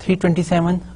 327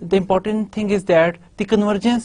The important thing is that the convergence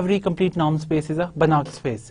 Every complete norm space is a Banach space।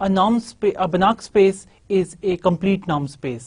a Banach space is a complete norm space।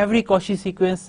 every Cauchy sequence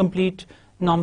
complete norm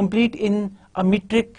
complete in a metric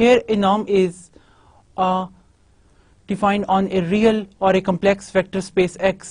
Here a norm is defined on a real or a complex vector space x।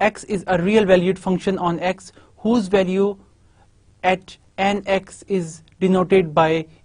x is a real valued function on x whose value at nx is denoted by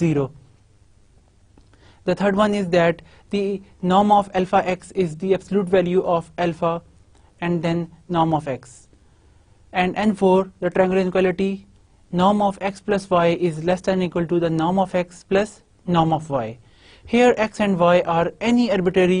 0। The third one is that the norm of alpha x is the absolute value of alpha and then norm of x. And n4, the triangular inequality, norm of x plus y is less than or equal to the norm of x plus norm of y. Here x and y are any arbitrary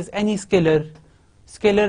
is any scalar, scalar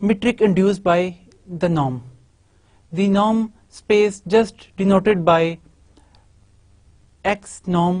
metric induced by the norm. The norm space just denoted by x norm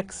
x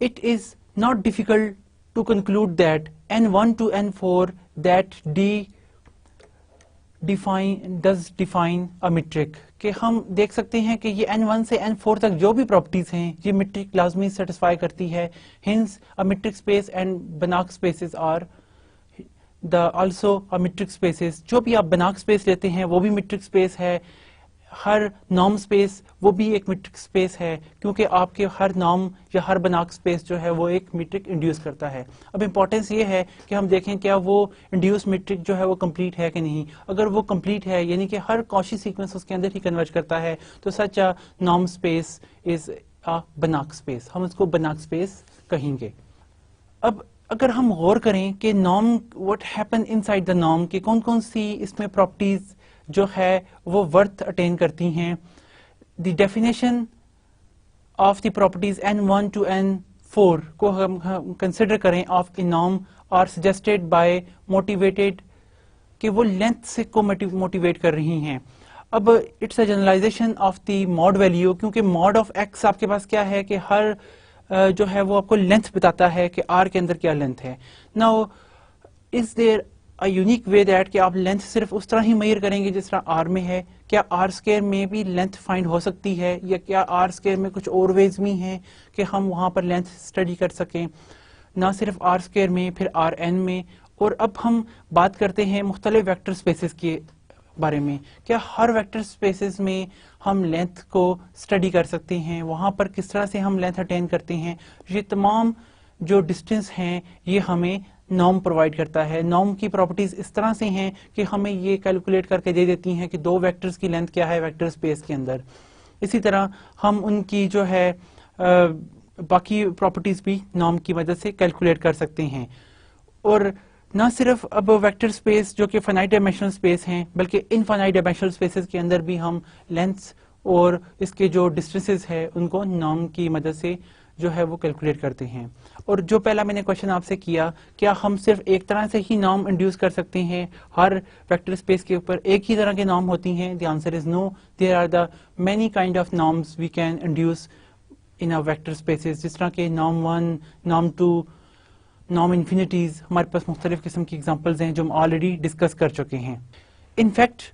It is not difficult to conclude that n1 to n4 that d does define a metric کہ ہم دیکھ سکتے ہیں کہ یہ n1 سے n4 تک جو بھی پراپرٹیز ہیں یہ میٹرک لازمی سیٹسفائی کرتی ہے. hence a metric space and Banach spaces are also a metric spaces. جو بھی آپ بناک اسپیس لیتے ہیں وہ بھی میٹرک اسپیس ہے, ہر نارم اسپیس وہ بھی ایک میٹرک اسپیس ہے کیونکہ آپ کے ہر نارم یا ہر بناک اسپیس جو ہے وہ ایک میٹرک انڈیوس کرتا ہے. اب امپورٹنس یہ ہے کہ ہم دیکھیں کیا وہ انڈیوس میٹرک جو ہے وہ کمپلیٹ ہے کہ نہیں. اگر وہ کمپلیٹ ہے یعنی کہ ہر کوشی سیکوینس اس کے اندر ہی کنورج کرتا ہے تو such a norm space is a Banach space, ہم اس کو بناک اسپیس کہیں گے. اب اگر ہم غور کریں کہ norm what happen in side the norm کہ کون کون سی اس میں پراپرٹیز جو ہے وہ ورتھ اٹین کرتی ہیں. The definition of the properties n1 to n4 کو ہم کنسیڈر کریں of a norm are suggested by motivated کہ وہ لینتھ سے کو موٹیویٹ کر رہی ہیں. اب it's a generalization of the mod value کیونکہ ماڈ آف ایکس آپ کے پاس کیا ہے کہ ہر جو ہے وہ آپ کو لینتھ بتاتا ہے کہ آر کے اندر کیا لینتھ ہے. Now is there a unique way that کہ آپ لینتھ صرف اس طرح ہی میئر کریں گے جس طرح آر میں ہے. کیا آر اسکوئر میں بھی لینتھ فائنڈ ہو سکتی ہے یا کیا آر اسکوئر میں کچھ اور ویز بھی ہیں کہ ہم وہاں پر لینتھ اسٹڈی کر سکیں, نہ صرف آر اسکوئر میں پھر آر این میں. اور اب ہم بات کرتے ہیں مختلف ویکٹر اسپیسز کے بارے میں. کیا ہر ویکٹر اسپیسز میں ہم لینتھ کو اسٹڈی کر سکتے ہیں, وہاں پر کس طرح سے ہم لینتھ اٹین کرتے ہیں. یہ تمام جو ڈسٹینس ہیں یہ ہمیں نارم پرووائڈ کرتا ہے. نارم کی پراپرٹیز اس طرح سے ہیں کہ ہمیں یہ کیلکولیٹ کر کے دے دیتی ہیں کہ دو ویکٹرز کی لینتھ کیا ہے ویکٹر اسپیس کے اندر. اسی طرح ہم ان کی جو ہے باقی پراپرٹیز بھی نارم کی مدد سے کیلکولیٹ کر سکتے ہیں. اور نہ صرف اب ویکٹر اسپیس جو کہ فائنائٹ ڈائمینشنل اسپیس ہیں بلکہ انفائنائٹ ڈائمینشنل اسپیسز کے اندر بھی ہم لینتھس اور اس کے جو ڈسٹینسز ہے ان کو نارم کی مدد سے جو ہے وہ کیلکولیٹ کرتے ہیں. اور جو پہلا میں نے کوشچن آپ سے کیا کیا ہم صرف ایک طرح سے ہی نارم انڈیوس کر سکتے ہیں, ہر ویکٹر اسپیس کے اوپر ایک ہی طرح کے نارم ہوتی ہیں. The answer is no, there are the many kind of norms we can induce in vector spaces, جس طرح کہ نارم 1, نارم 2, نارم انفینیٹیز. ہمارے پاس مختلف قسم کی ایگزامپلز ہیں جو ہم آلریڈی ڈسکس کر چکے ہیں. In fact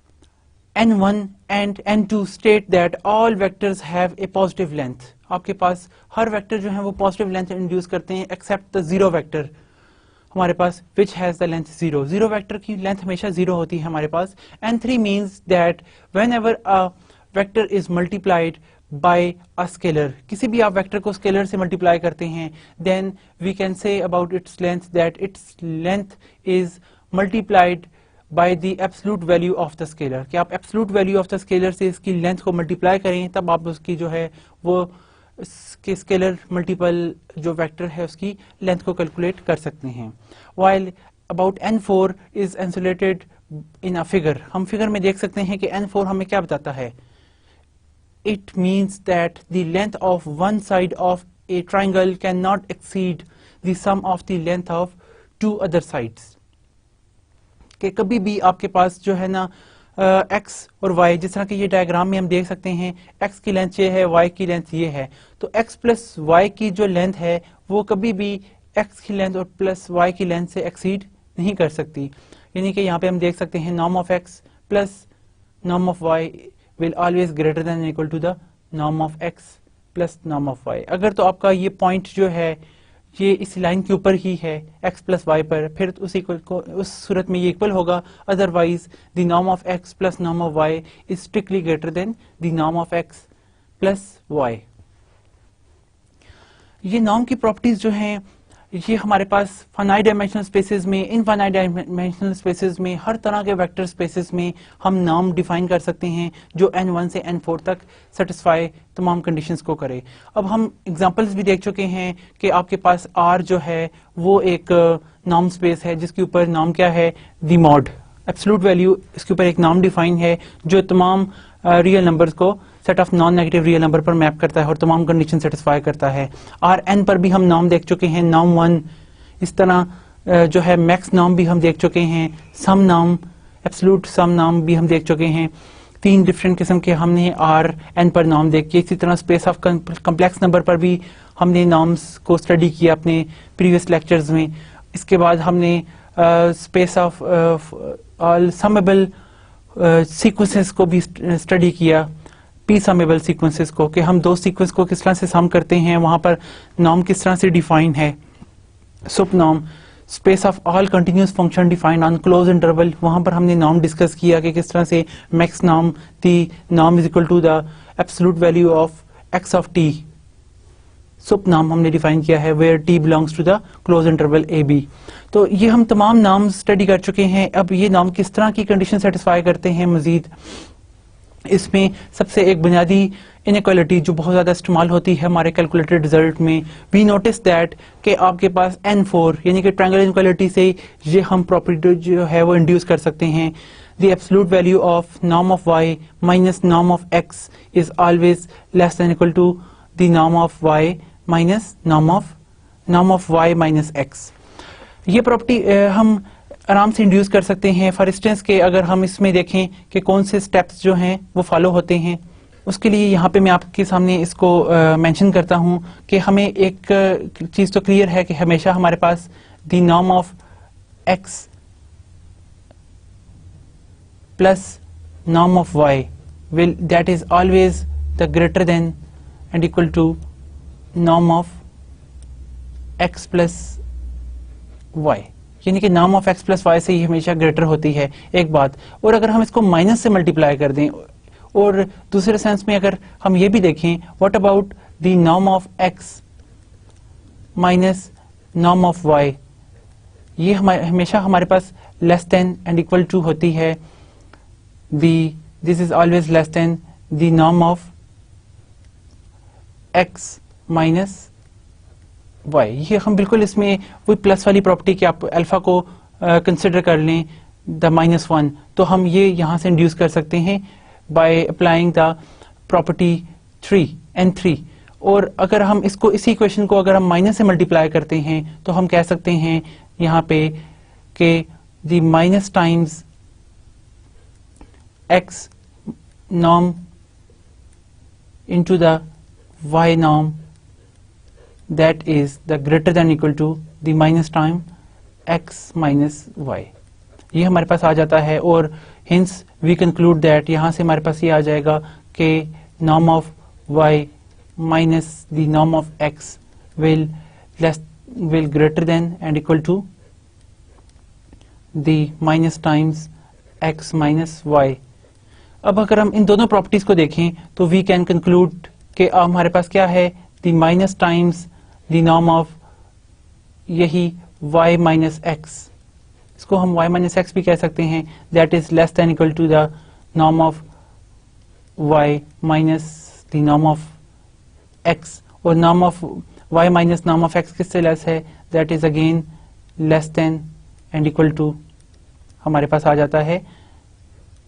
n1 and n2 state that all vectors have a positive length. آپ کے پاس ہر ویکٹر جو ہیں وہ پازیٹیو لینتھ انڈیوس کرتے ہیں ایکسپٹ دا زیرو ویکٹر ہمارے پاس which has the length 0. Zero vector کی لینتھ ہمیشہ 0 ہوتی ہے ہمارے پاس. n3 means that whenever a vector is multiplied by a scalar, کسی بھی آپ ویکٹر کو اسکیلر سے ملٹیپلائی کرتے ہیں, then we can say about its length that its length is multiplied by the absolute value of the scalar. کہ آپ absolute value of the scalar سے اس کی لینتھ کو ملٹیپلائی کریں تب آپ اس کی جو ہے وہ اس کے اسکیلر ملٹیپل جو ویکٹر ہے اس کی لینتھ کو کیلکولیٹ کر سکتے ہیں. while about n4 is insulated in a figure, ہم فگر میں دیکھ سکتے ہیں کہ n4 ہمیں کیا بتاتا ہے. it means that the length of one side of a triangle cannot exceed the sum of the length of two other sides. کہ کبھی بھی آپ کے پاس جو ہے نا ایکس اور وائی, جس طرح کہ یہ ڈائیگرام میں ہم دیکھ سکتے ہیں ایکس کی لینتھ یہ ہے, وائی کی لینتھ یہ ہے, تو ایکس پلس وائی کی جو لینتھ ہے وہ کبھی بھی ایکس کی لینتھ اور پلس وائی کی لینتھ سے ایکسیڈ نہیں کر سکتی. یعنی کہ یہاں پہ ہم دیکھ سکتے ہیں norm of x plus norm of y will always greater than equal to the norm of x plus norm of y. اگر تو آپ کا یہ پوائنٹ جو ہے یہ اس لائن کے اوپر ہی ہے ایکس پلس وائی پر, پھر اس صورت میں یہ اکول ہوگا. Otherwise the norm of x plus norm of y is strictly greater than the norm of x plus y. یہ نارم کی پراپرٹیز جو ہیں یہ ہمارے پاس فائنائٹ ڈائمینشنل اسپیسز میں, انفائنائٹ ڈائمینشنل اسپیسز میں, ہر طرح کے ویکٹر اسپیسز میں ہم نارم ڈیفائن کر سکتے ہیں جو n1 سے n4 تک سیٹسفائی تمام کنڈیشنز کو کرے. اب ہم ایگزامپلز بھی دیکھ چکے ہیں کہ آپ کے پاس R جو ہے وہ ایک نارم اسپیس ہے جس کے اوپر نارم کیا ہے, دی ماڈ ایبسولوٹ ویلیو, اس کے اوپر ایک نارم ڈیفائن ہے جو تمام ریئل نمبرز کو set of non negative real number پر میپ کرتا ہے اور تمام کنڈیشن سیٹسفائی کرتا ہے. Rn پر بھی ہم نام دیکھ چکے ہیں, نام 1, اس طرح جو ہے میکس نام بھی ہم دیکھ چکے ہیں, سم نام, ایبسولوٹ سم نام بھی ہم دیکھ چکے ہیں. 3 ڈفرینٹ قسم کے ہم نے Rn پر نام دیکھ کے. اسی طرح اسپیس آف کمپلیکس نمبر پر بھی ہم نے نامس کو اسٹڈی کیا اپنے پریویس لیکچرز میں. اس کے بعد ہم نے اسپیس آف آل سمیبل سیکوینسز کو بھی اسٹڈی کیا, پی سمیبل سیکوینسز کو, کہ ہم دو سیکوینس کو کس طرح سے سم کرتے ہیں, وہاں پر نام کس طرح سے ڈیفائن ہے, سب نام space of all continuous function defined on closed interval, وہاں پر ہم نے نام ڈسکس کیا کہ کس طرح سے میکس نام دی نام از equal to the absolute value of x of T, سب نام ہم نے ڈیفائن کیا ہے where T belongs to the close interval a be. تو یہ ہم تمام نام اسٹڈی کر چکے ہیں. اب یہ نام کس طرح کی کنڈیشن سیٹسفائی کرتے ہیں مزید, اس میں سب سے ایک بنیادی انیکوالٹی جو بہت زیادہ استعمال ہوتی ہے ہمارے کیلکولیٹڈ ریزلٹ میں, وی نوٹس دیٹ کہ آپ کے پاس N4 یعنی کہ ٹرائنگل انیکوالٹی سے یہ ہم پراپرٹی جو ہے وہ انڈیوس کر سکتے ہیں, دی ایبسولوٹ ویلیو آف نام آف y مائنس نام of x is always less than equal to the نام آف y مائنس نام آف y مائنس x. یہ پراپرٹی ہم آرام سے انڈیوس کر سکتے ہیں. فار انسٹنس کہ اگر ہم اس میں دیکھیں کہ کون سے اسٹیپس جو ہیں وہ فالو ہوتے ہیں, اس کے لیے یہاں پہ میں آپ کے سامنے اس کو مینشن کرتا ہوں کہ ہمیں ایک چیز تو کلیئر ہے کہ ہمیشہ ہمارے پاس دی نام آف ایکس پلس نام of y will that is always the greater than and equal to نام آف ایکس پلس وائی, یعنی کہ نام آف ایکس پلس وائی سے ہی ہمیشہ گریٹر ہوتی ہے ایک بات. اور اگر ہم اس کو مائنس سے ملٹیپلائی کر دیں, اور دوسرے سینس میں اگر ہم یہ بھی دیکھیں واٹ اباؤٹ دی نام آف ایکس مائنس نام آف وائی, یہ ہمیشہ ہمارے پاس لیس دین اینڈ اکول ٹو ہوتی ہے دس از آلویز لیس دین دی نام آف ایکس مائنس وائی. یہ ہم بالکل اس میں وہی پلس والی پراپرٹی کہ آپ الفا کو کنسیڈر کر لیں دا -1, تو ہم یہ یہاں سے انڈیوس کر سکتے ہیں by applying the property 3n3. اور اگر ہم اس کو اسی اکویشن کو اگر ہم مائنس سے ملٹیپلائی کرتے ہیں تو ہم کہہ سکتے ہیں یہاں پہ کہ دی مائنس ٹائمز ایکس نام انٹو دا وائی نام that is the greater than equal to the minus time x minus y. یہ ہمارے پاس آ جاتا ہے, اور hence we conclude that یہاں سے ہمارے پاس یہ آ جائے گا کہ norm of y minus the norm of x will greater than and equal to the minus times x minus y. اب اگر ہم ان دونوں پراپرٹیز کو دیکھیں تو we can conclude کہ ہمارے پاس کیا ہے, the minus times دی نام آف یہی y مائنس ایکس, اس کو ہم y مائنس ایکس بھی کہہ سکتے ہیں, that is less than equal to the نام آف y مائنس دی نام آف ایکس, اور نام آف y مائنس نام آف ایکس کس سے لیس ہے, that is again less than and equal to ہمارے پاس آ جاتا ہے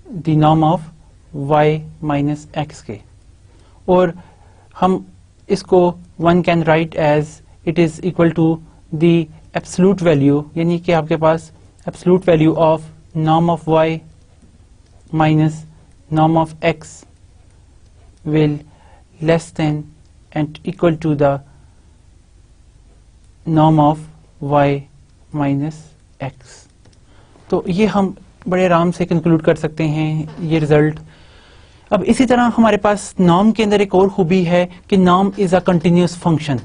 دی نام آف y مائنس ایکس کے. اور ہم اس کو one can write as it is equal to the absolute value, یعنی کہ آپ کے پاس absolute value of norm of y minus norm of x will less than and equal to the norm of y minus x. تو یہ ہم بڑے آرام سے کنکلوڈ کر سکتے ہیں یہ ریزلٹ. اب اسی طرح ہمارے پاس نام کے اندر ایک اور خوبی ہے کہ نام is a continuous function,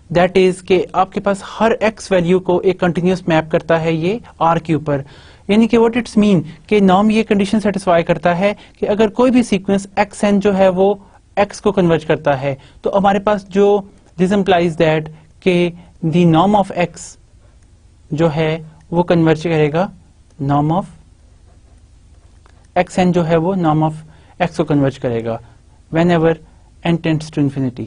that is کہ آپ کے پاس ہر ایکس ویلیو کو ایک کنٹینیوس میپ کرتا ہے یہ آر کے اوپر, یعنی کہ واٹ اٹس مین کہ نام یہ کنڈیشن سیٹسفائی کرتا ہے کہ اگر کوئی بھی سیکوینس ایکس این جو ہے وہ ایکس کو کنورٹ کرتا ہے, تو ہمارے پاس جو دس امپلائز دیٹ کہ دی نام آف ایکس جو ہے وہ کنورٹ کرے گا نام آف ایکس این جو ہے وہ نام آف ایکس کو کنورٹ کرے گا whenever n tends to infinity.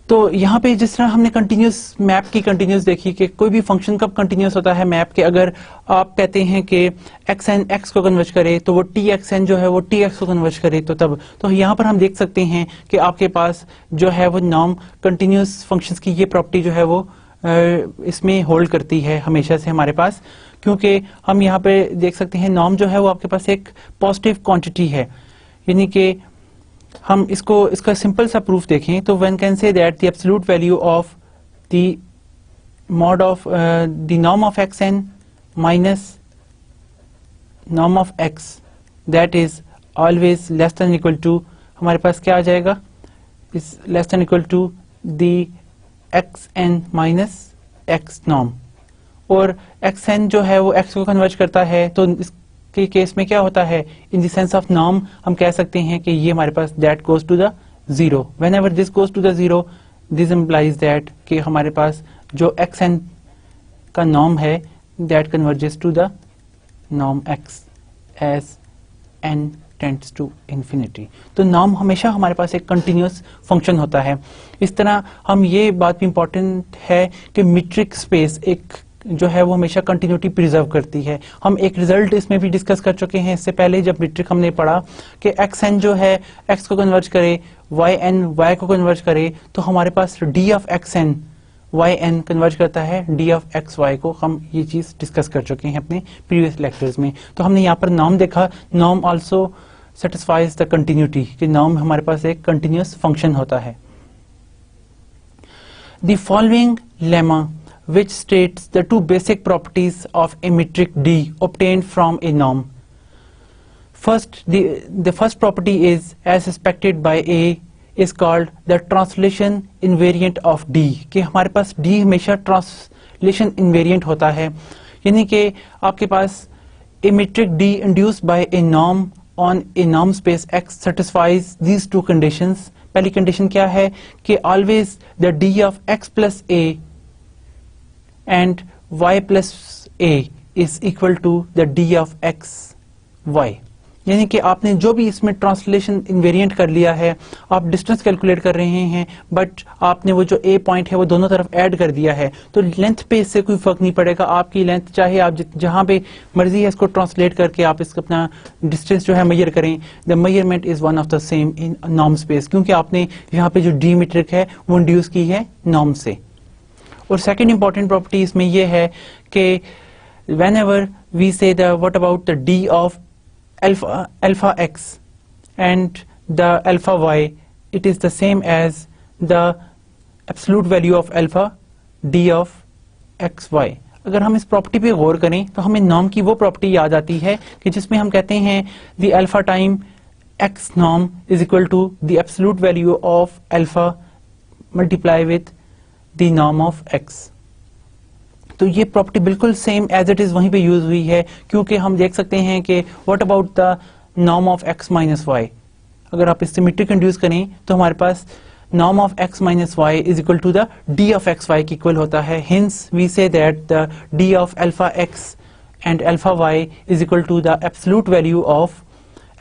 تو یہاں پہ جس طرح ہم نے کنٹینیوس میپ کی کنٹینیوس دیکھی کہ کوئی بھی فنکشن کب کنٹینیوس ہوتا ہے میپ کے, اگر آپ کہتے ہیں کہ ایکس این ایکس کو کنورٹ کرے تو وہ ٹی ایکس این جو ہے وہ ٹی ایکس کو کنورٹ کرے تو تب. تو یہاں پر ہم دیکھ سکتے ہیں کہ آپ کے پاس جو ہے وہ نام کنٹینیوس فنکشنز کی یہ پراپرٹی جو ہے وہ اس میں ہولڈ کرتی ہے ہمیشہ سے ہمارے پاس, کیونکہ ہم یہاں پہ دیکھ سکتے ہیں نام جو ہے وہ آپ کے پاس ایک پازیٹیو کوانٹٹی ہے, یعنی کہ ہم اس کا سمپل سا پروف دیکھیں تو we can say that the absolute value of the mod of the نام of x n minus norm of x that is always less than equal to, ہمارے پاس کیا آ جائے گا, is less than equal to the xn minus x norm. اور xn جو ہے وہ x کو کنورج کرتا ہے, تو اس کے کیس میں کیا ہوتا ہے, in the sense of norm ہم کہہ سکتے ہیں کہ یہ ہمارے پاس that goes to the zero. Whenever this goes to the zero, this implies that کہ ہمارے پاس جو xn کا norm ہے that converges to the norm x as n tends to infinity. تو نام ہمیشہ ہمارے پاس ایک کنٹینیوس فنکشن ہوتا ہے. اس طرح ہم یہ بات بھی امپورٹنٹ ہے کہ میٹرک اسپیس ایک جو ہے وہ ہمیشہ کنٹینیوٹی پریزرو کرتی ہے. ہم ایک ریزلٹ اس میں بھی ڈسکس کر چکے ہیں اس سے پہلے جب میٹرک ہم نے پڑھا کہ ایکس این جو ہے ایکس کو کنورج کرے, وائی این وائی کو کنورج کرے, تو ہمارے پاس d of x n y n converge کرتا ہے ڈی آف ایکس وائی کو. ہم یہ چیز ڈسکس کر چکے ہیں اپنے پریویس لیکچرز میں. تو ہم نے یہاں پر نام دیکھا, نام آلسو سیٹسفائز دا کنٹینیوٹی, کہ نام ہمارے پاس ایک کنٹینیوس فنکشن ہوتا ہے. The following Lima which states the two basic properties of a metric D obtained from a norm. First, the first property is, as expected by A, is called the translation invariant of D. کہ ہمارے پاس D ہمیشہ translation invariant ہوتا ہے, یعنی کہ آپ کے پاس a metric D induced by a norm on a norm space X satisfies these two conditions. پہلی کنڈیشن کیا ہے کہ always the D of X plus A and y plus a is equal to the d of x y. یعنی کہ آپ نے جو بھی اس میں ٹرانسلیشن انویرینٹ کر لیا ہے, آپ ڈسٹینس کیلکولیٹ کر رہے ہیں بٹ آپ نے وہ جو اے پوائنٹ ہے وہ دونوں طرف ایڈ کر دیا ہے, تو لینتھ پہ اس سے کوئی فرق نہیں پڑے گا. آپ کی لینتھ چاہے آپ جہاں پہ مرضی ہے اس کو ٹرانسلیٹ کر کے آپ اس کو اپنا ڈسٹینس جو ہے میئر کریں, the measurement is one of the same in norm space, کیونکہ آپ نے یہاں پہ جو ڈی میٹرک ہے وہ انڈیوس کی ہے نارم سے. اور سیکنڈ امپورٹنٹ پراپرٹی اس میں یہ ہے کہ when ever we say the what about the d of alpha x and the alpha y, it is the same as the absolute value of alpha d of x y. اگر ہم اس property پہ غور کریں تو ہمیں norm کی وہ property یاد آتی ہے کہ جس میں ہم کہتے ہیں the alpha time x norm is equal to the absolute value of alpha multiply with the norm of x. تو یہ پراپرٹی بالکل سیم ایز اٹ از وہیں پہ یوز ہوئی ہے, کیونکہ ہم دیکھ سکتے ہیں کہ what about the norm of x minus y. اگر آپ اس سے میٹرک انڈیوس کریں تو ہمارے پاس norm of x minus y is equal to the d of x y کی اکول ہوتا ہے. Hence we say that the d of alpha x and alpha y is equal to the absolute value of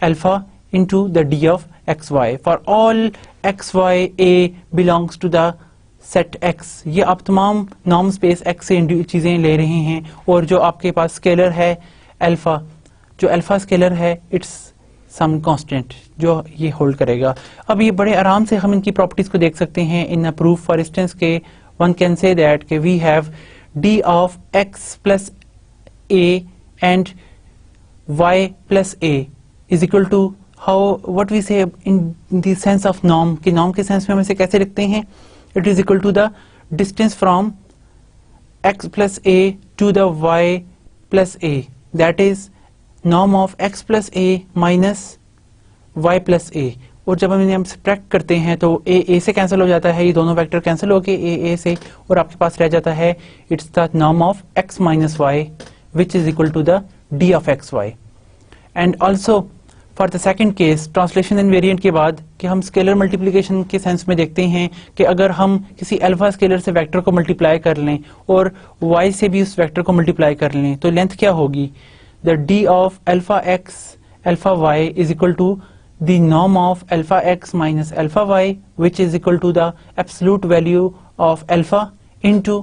alpha into the d of x y for all x y a belongs to the set x. یہ آپ تمام norm space x سے چیزیں لے رہے ہیں, اور جو آپ کے پاس اسکیلر ہے الفا, جو الفا اسکیلر ہے اٹس سم کانسٹینٹ جو یہ ہولڈ کرے گا. اب یہ بڑے آرام سے ہم ان کی پراپرٹیز کو دیکھ سکتے ہیں in a proof. For instance کہ ون کین سے دیٹ کہ we have d of x plus a and y plus a is equal to how what we say in the sense of norm, کہ نارم کے sense میں ہم اسے کیسے لکھتے ہیں. It is equal to the distance from x plus a to the y plus a, that is norm of x plus a minus y plus a. اور جب ہم سبٹریکٹ کرتے ہیں تو a سے کینسل ہو جاتا ہے, یہ دونوں ویکٹر کینسل ہو کے a سے, اور آپ کے پاس رہ جاتا ہے it's the norm of x minus y which is equal to the d of x y. And also for the second case translation invariant کے بعد کہ ہم اسکیلر ملٹیپلیکیشن کے سینس میں دیکھتے ہیں کہ اگر ہم کسی الفا اسکیلر سے ویکٹر کو ملٹیپلائی کر لیں اور وائی سے بھی اس ویکٹر کو ملٹیپلائی کر لیں تو لینتھ کیا ہوگی, the d of alpha x alpha y is equal to the norm of alpha x minus alpha y which is equal to the absolute value of alpha into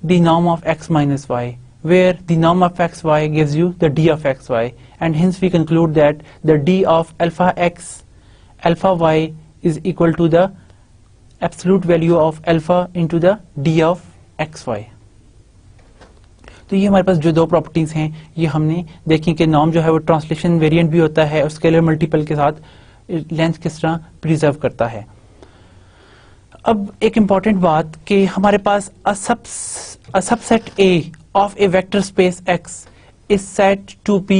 the norm of x minus y, where the norm of xy gives you the d of xy, and hence we conclude that the d of alpha x alpha y is equal to the absolute value of alpha into the d of xy. تو یہ ہمارے پاس جو دو properties ہیں یہ ہم نے دیکھی کہ نارم جو ہے وہ ٹرانسلیشن ویریئنٹ بھی ہوتا ہے اور اسکیلر ملٹیپل کے ساتھ لینتھ کس طرح پریزرو کرتا ہے. اب ایک امپورٹنٹ بات کہ ہمارے پاس سب set A of a vector space X is said to be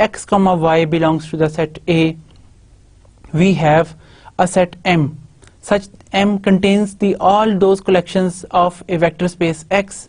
x, y belongs to the set A we have a set M such M contains the all those collections of a vector space X.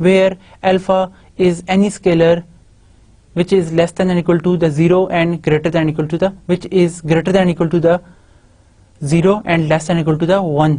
where alpha is any scalar which is less than or equal to the 0 and greater than or equal to the which is greater than or equal to the 0 and less than or equal to the 1.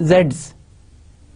Z's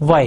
Y.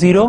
0,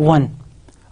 1.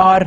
R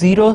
0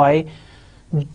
y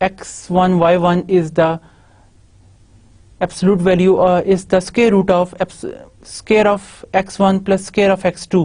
x1 y1 is the absolute value is the square root of square of x1 plus square of x2.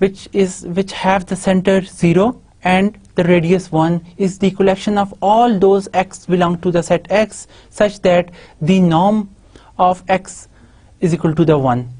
which have the center 0 and the radius 1 is the collection of all those x belong to the set x such that the norm of x is equal to the 1.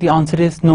The answer is no,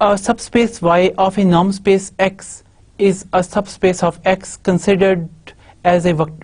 a subspace y of a norm space x is a subspace of x considered as a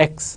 x.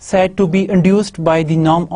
said to be induced by the norm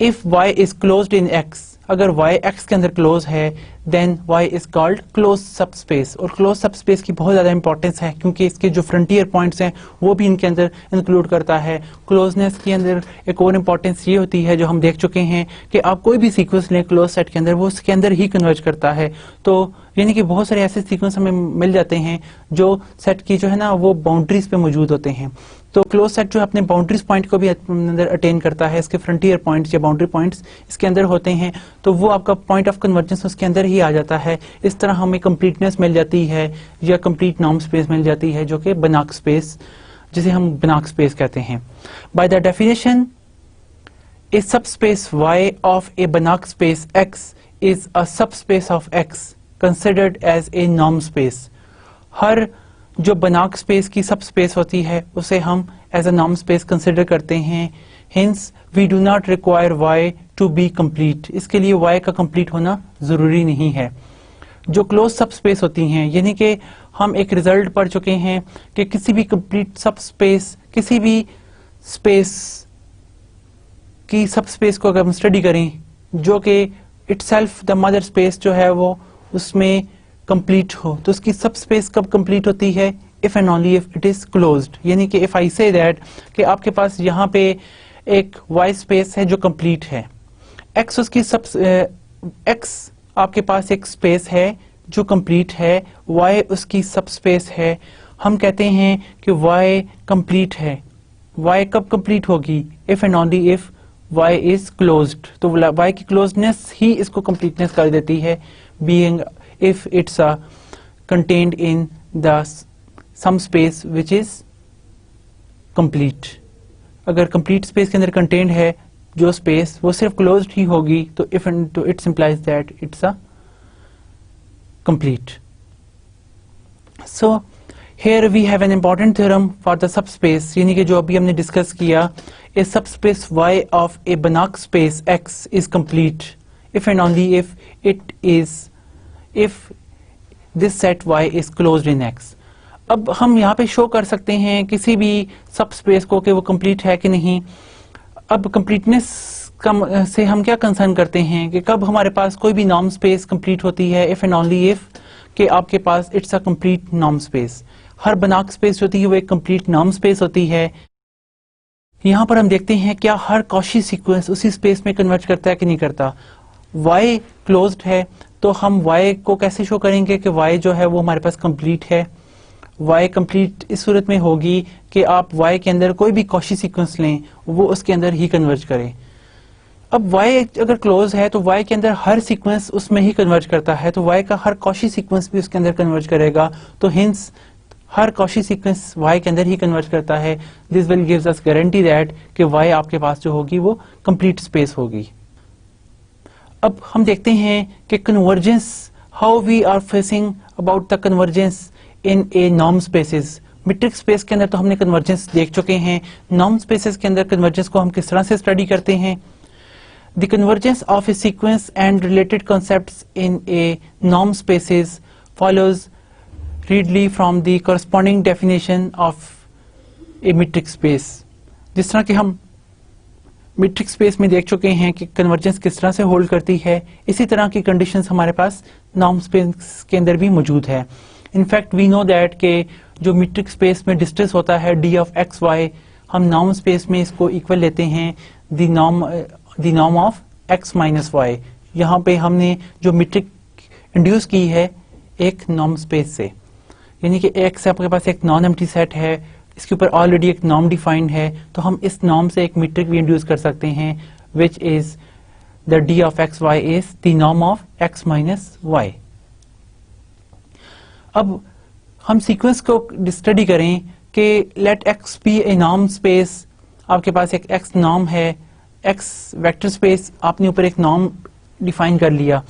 If y is closed in x, اگر y x کے اندر closed ہے then y is called closed subspace. اور closed subspace کی بہت زیادہ importance ہے کیونکہ اس کے جو فرنٹیئر پوائنٹس ہیں وہ بھی ان کے اندر انکلوڈ کرتا ہے. کلوزنس کے اندر ایک اور امپورٹنس یہ ہوتی ہے جو ہم دیکھ چکے ہیں کہ آپ کوئی بھی سیکوینس لیں کلوز سیٹ کے اندر وہ اس کے اندر ہی کنورج کرتا ہے. تو یعنی کہ بہت سارے ایسے سیکوینس ہمیں مل جاتے ہیں جو سیٹ کی جو ہے نا وہ باؤنڈریز پہ موجود ہوتے ہیں. تو کلوز سیٹ جو اپنے باؤنڈریز پوائنٹ کو بھی اندر اٹین کرتا ہے, اس کے فرنٹیئر پوائنٹس یا باؤنڈری پوائنٹس اس کے اندر ہوتے ہیں, تو وہ آپ کا پوائنٹ آف کنورجنس اس کے اندر ہی آ جاتا ہے. اس طرح ہمیں کمپلیٹنس مل جاتی ہے یا کمپلیٹ نارم اسپیس مل جاتی ہے جو کہ بناک اسپیس جسے ہم بناک اسپیس کہتے ہیں. By the definition a subspace y of a Banach space X is a subspace of X considered as a norm space. ہر جو بناک اسپیس کی سب اسپیس ہوتی ہے اسے ہم as a norm space consider کرتے ہیں. hence we do not require y to be complete. اس کے لیے y کا کمپلیٹ ہونا ضروری نہیں ہے. جو کلوز سب اسپیس ہوتی ہیں یعنی کہ ہم ایک ریزلٹ پڑھ چکے ہیں کہ کسی بھی کمپلیٹ سب اسپیس کسی بھی اسپیس کی سب اسپیس کو اگر ہم اسٹڈی کریں جو کہ it self the mother space جو ہے وہ اس میں کمپلیٹ ہو تو اس کی سب اسپیس کب کمپلیٹ ہوتی ہے if and only if it is closed. یعنی کہ if I say that کہ آپ کے پاس یہاں پہ ایک y اسپیس ہے جو کمپلیٹ ہے, x اس کی x آپ کے پاس ایک اسپیس ہے جو کمپلیٹ ہے, y اس کی سب اسپیس ہے, ہم کہتے ہیں کہ y کمپلیٹ ہے. y کب کمپلیٹ ہوگی if and only if y is closed. تو y کی کلوزنس ہی اس کو کمپلیٹنس کر دیتی ہے being if it's contained in the some space which is complete. اگر complete space کے اندر contained ہے جو space وہ صرف closed ہی ہوگی تو if and to it implies that it's a complete. So here we have an important theorem for the subspace یعنی کہ جو ابھی ہم نے ڈسکس کیا a subspace y of a Banach space X is complete if and only if this set y is closed in X. اب ہم یہاں پہ شو کر سکتے ہیں کسی بھی سب اسپیس کو کہ وہ کمپلیٹ ہے کہ نہیں. اب کمپلیٹنس سے ہم کیا کنسرن کرتے ہیں کہ کب ہمارے پاس کوئی بھی نارم اسپیس کمپلیٹ ہوتی ہے if and only if کہ آپ کے پاس it's a complete norm space. ہر بناک اسپیس ہوتی ہے وہ ایک کمپلیٹ نارم اسپیس ہوتی ہے. یہاں پر ہم دیکھتے ہیں کیا ہر کوشی سیکوینس اسی اسپیس میں کنورٹ کرتا ہے کہ نہیں کرتا. y کلوزڈ ہے تو ہم y کو کیسے شو کریں گے کہ y جو ہے وہ ہمارے پاس کمپلیٹ ہے. y کمپلیٹ اس صورت میں ہوگی کہ آپ y کے اندر کوئی بھی کوشی سیکوینس لیں وہ اس کے اندر ہی کنورج کرے. اب y اگر کلوز ہے تو y کے اندر ہر سیکوینس اس میں ہی کنورج کرتا ہے تو y کا ہر کوشی سیکوینس بھی اس کے اندر کنورج کرے گا. تو ہنس ہر کوشی سیکوینس y کے اندر ہی کنورج کرتا ہے. دس ول گیوز اس گارنٹی دیٹ کہ y آپ کے پاس جو ہوگی وہ کمپلیٹ اسپیس ہوگی. اب ہم دیکھتے ہیں کہ convergence how we are facing about the convergence in a norm spaces. Metric space کے اندر تو ہم نے کنورجنس دیکھ چکے ہیں, نارم اسپیسز کے اندر کنورجنس کو ہم کس طرح سے اسٹڈی کرتے ہیں. The convergence of a sequence and related concepts in a norm spaces follows readily from the corresponding definition of a metric space. جس طرح کہ ہم میٹرک اسپیس میں دیکھ چکے ہیں کہ کنورجنس کس طرح سے ہولڈ کرتی ہے, اسی طرح کی کنڈیشنز ہمارے پاس نارم اسپیس کے اندر بھی موجود ہے. In fact we know that کہ جو میٹرک اسپیس میں ڈسٹینس ہوتا ہے ڈی آف ایکس وائی, ہم نارم اسپیس میں اس کو ایکول لیتے ہیں the norm of x minus y. یہاں پہ ہم نے جو میٹرک انڈیوس کی ہے ایک نارم اسپیس سے, یعنی کہ ایکس آپ کے پاس ایک نان ایمٹی سیٹ ہے, اس کے اوپر آلریڈی ایک نارم ڈیفائنڈ ہے, تو ہم اس نارم سے ایک میٹرک بھی انڈیوس کر سکتے ہیں which is the d of x y is the norm of x minus y. اب ہم سیکوینس کو اسٹڈی کریں کہ let x be a norm space. آپ کے پاس ایک ایکس نارم ہے, ایکس ویکٹر اسپیس, آپ نے اوپر ایک نارم ڈیفائن کر لیا.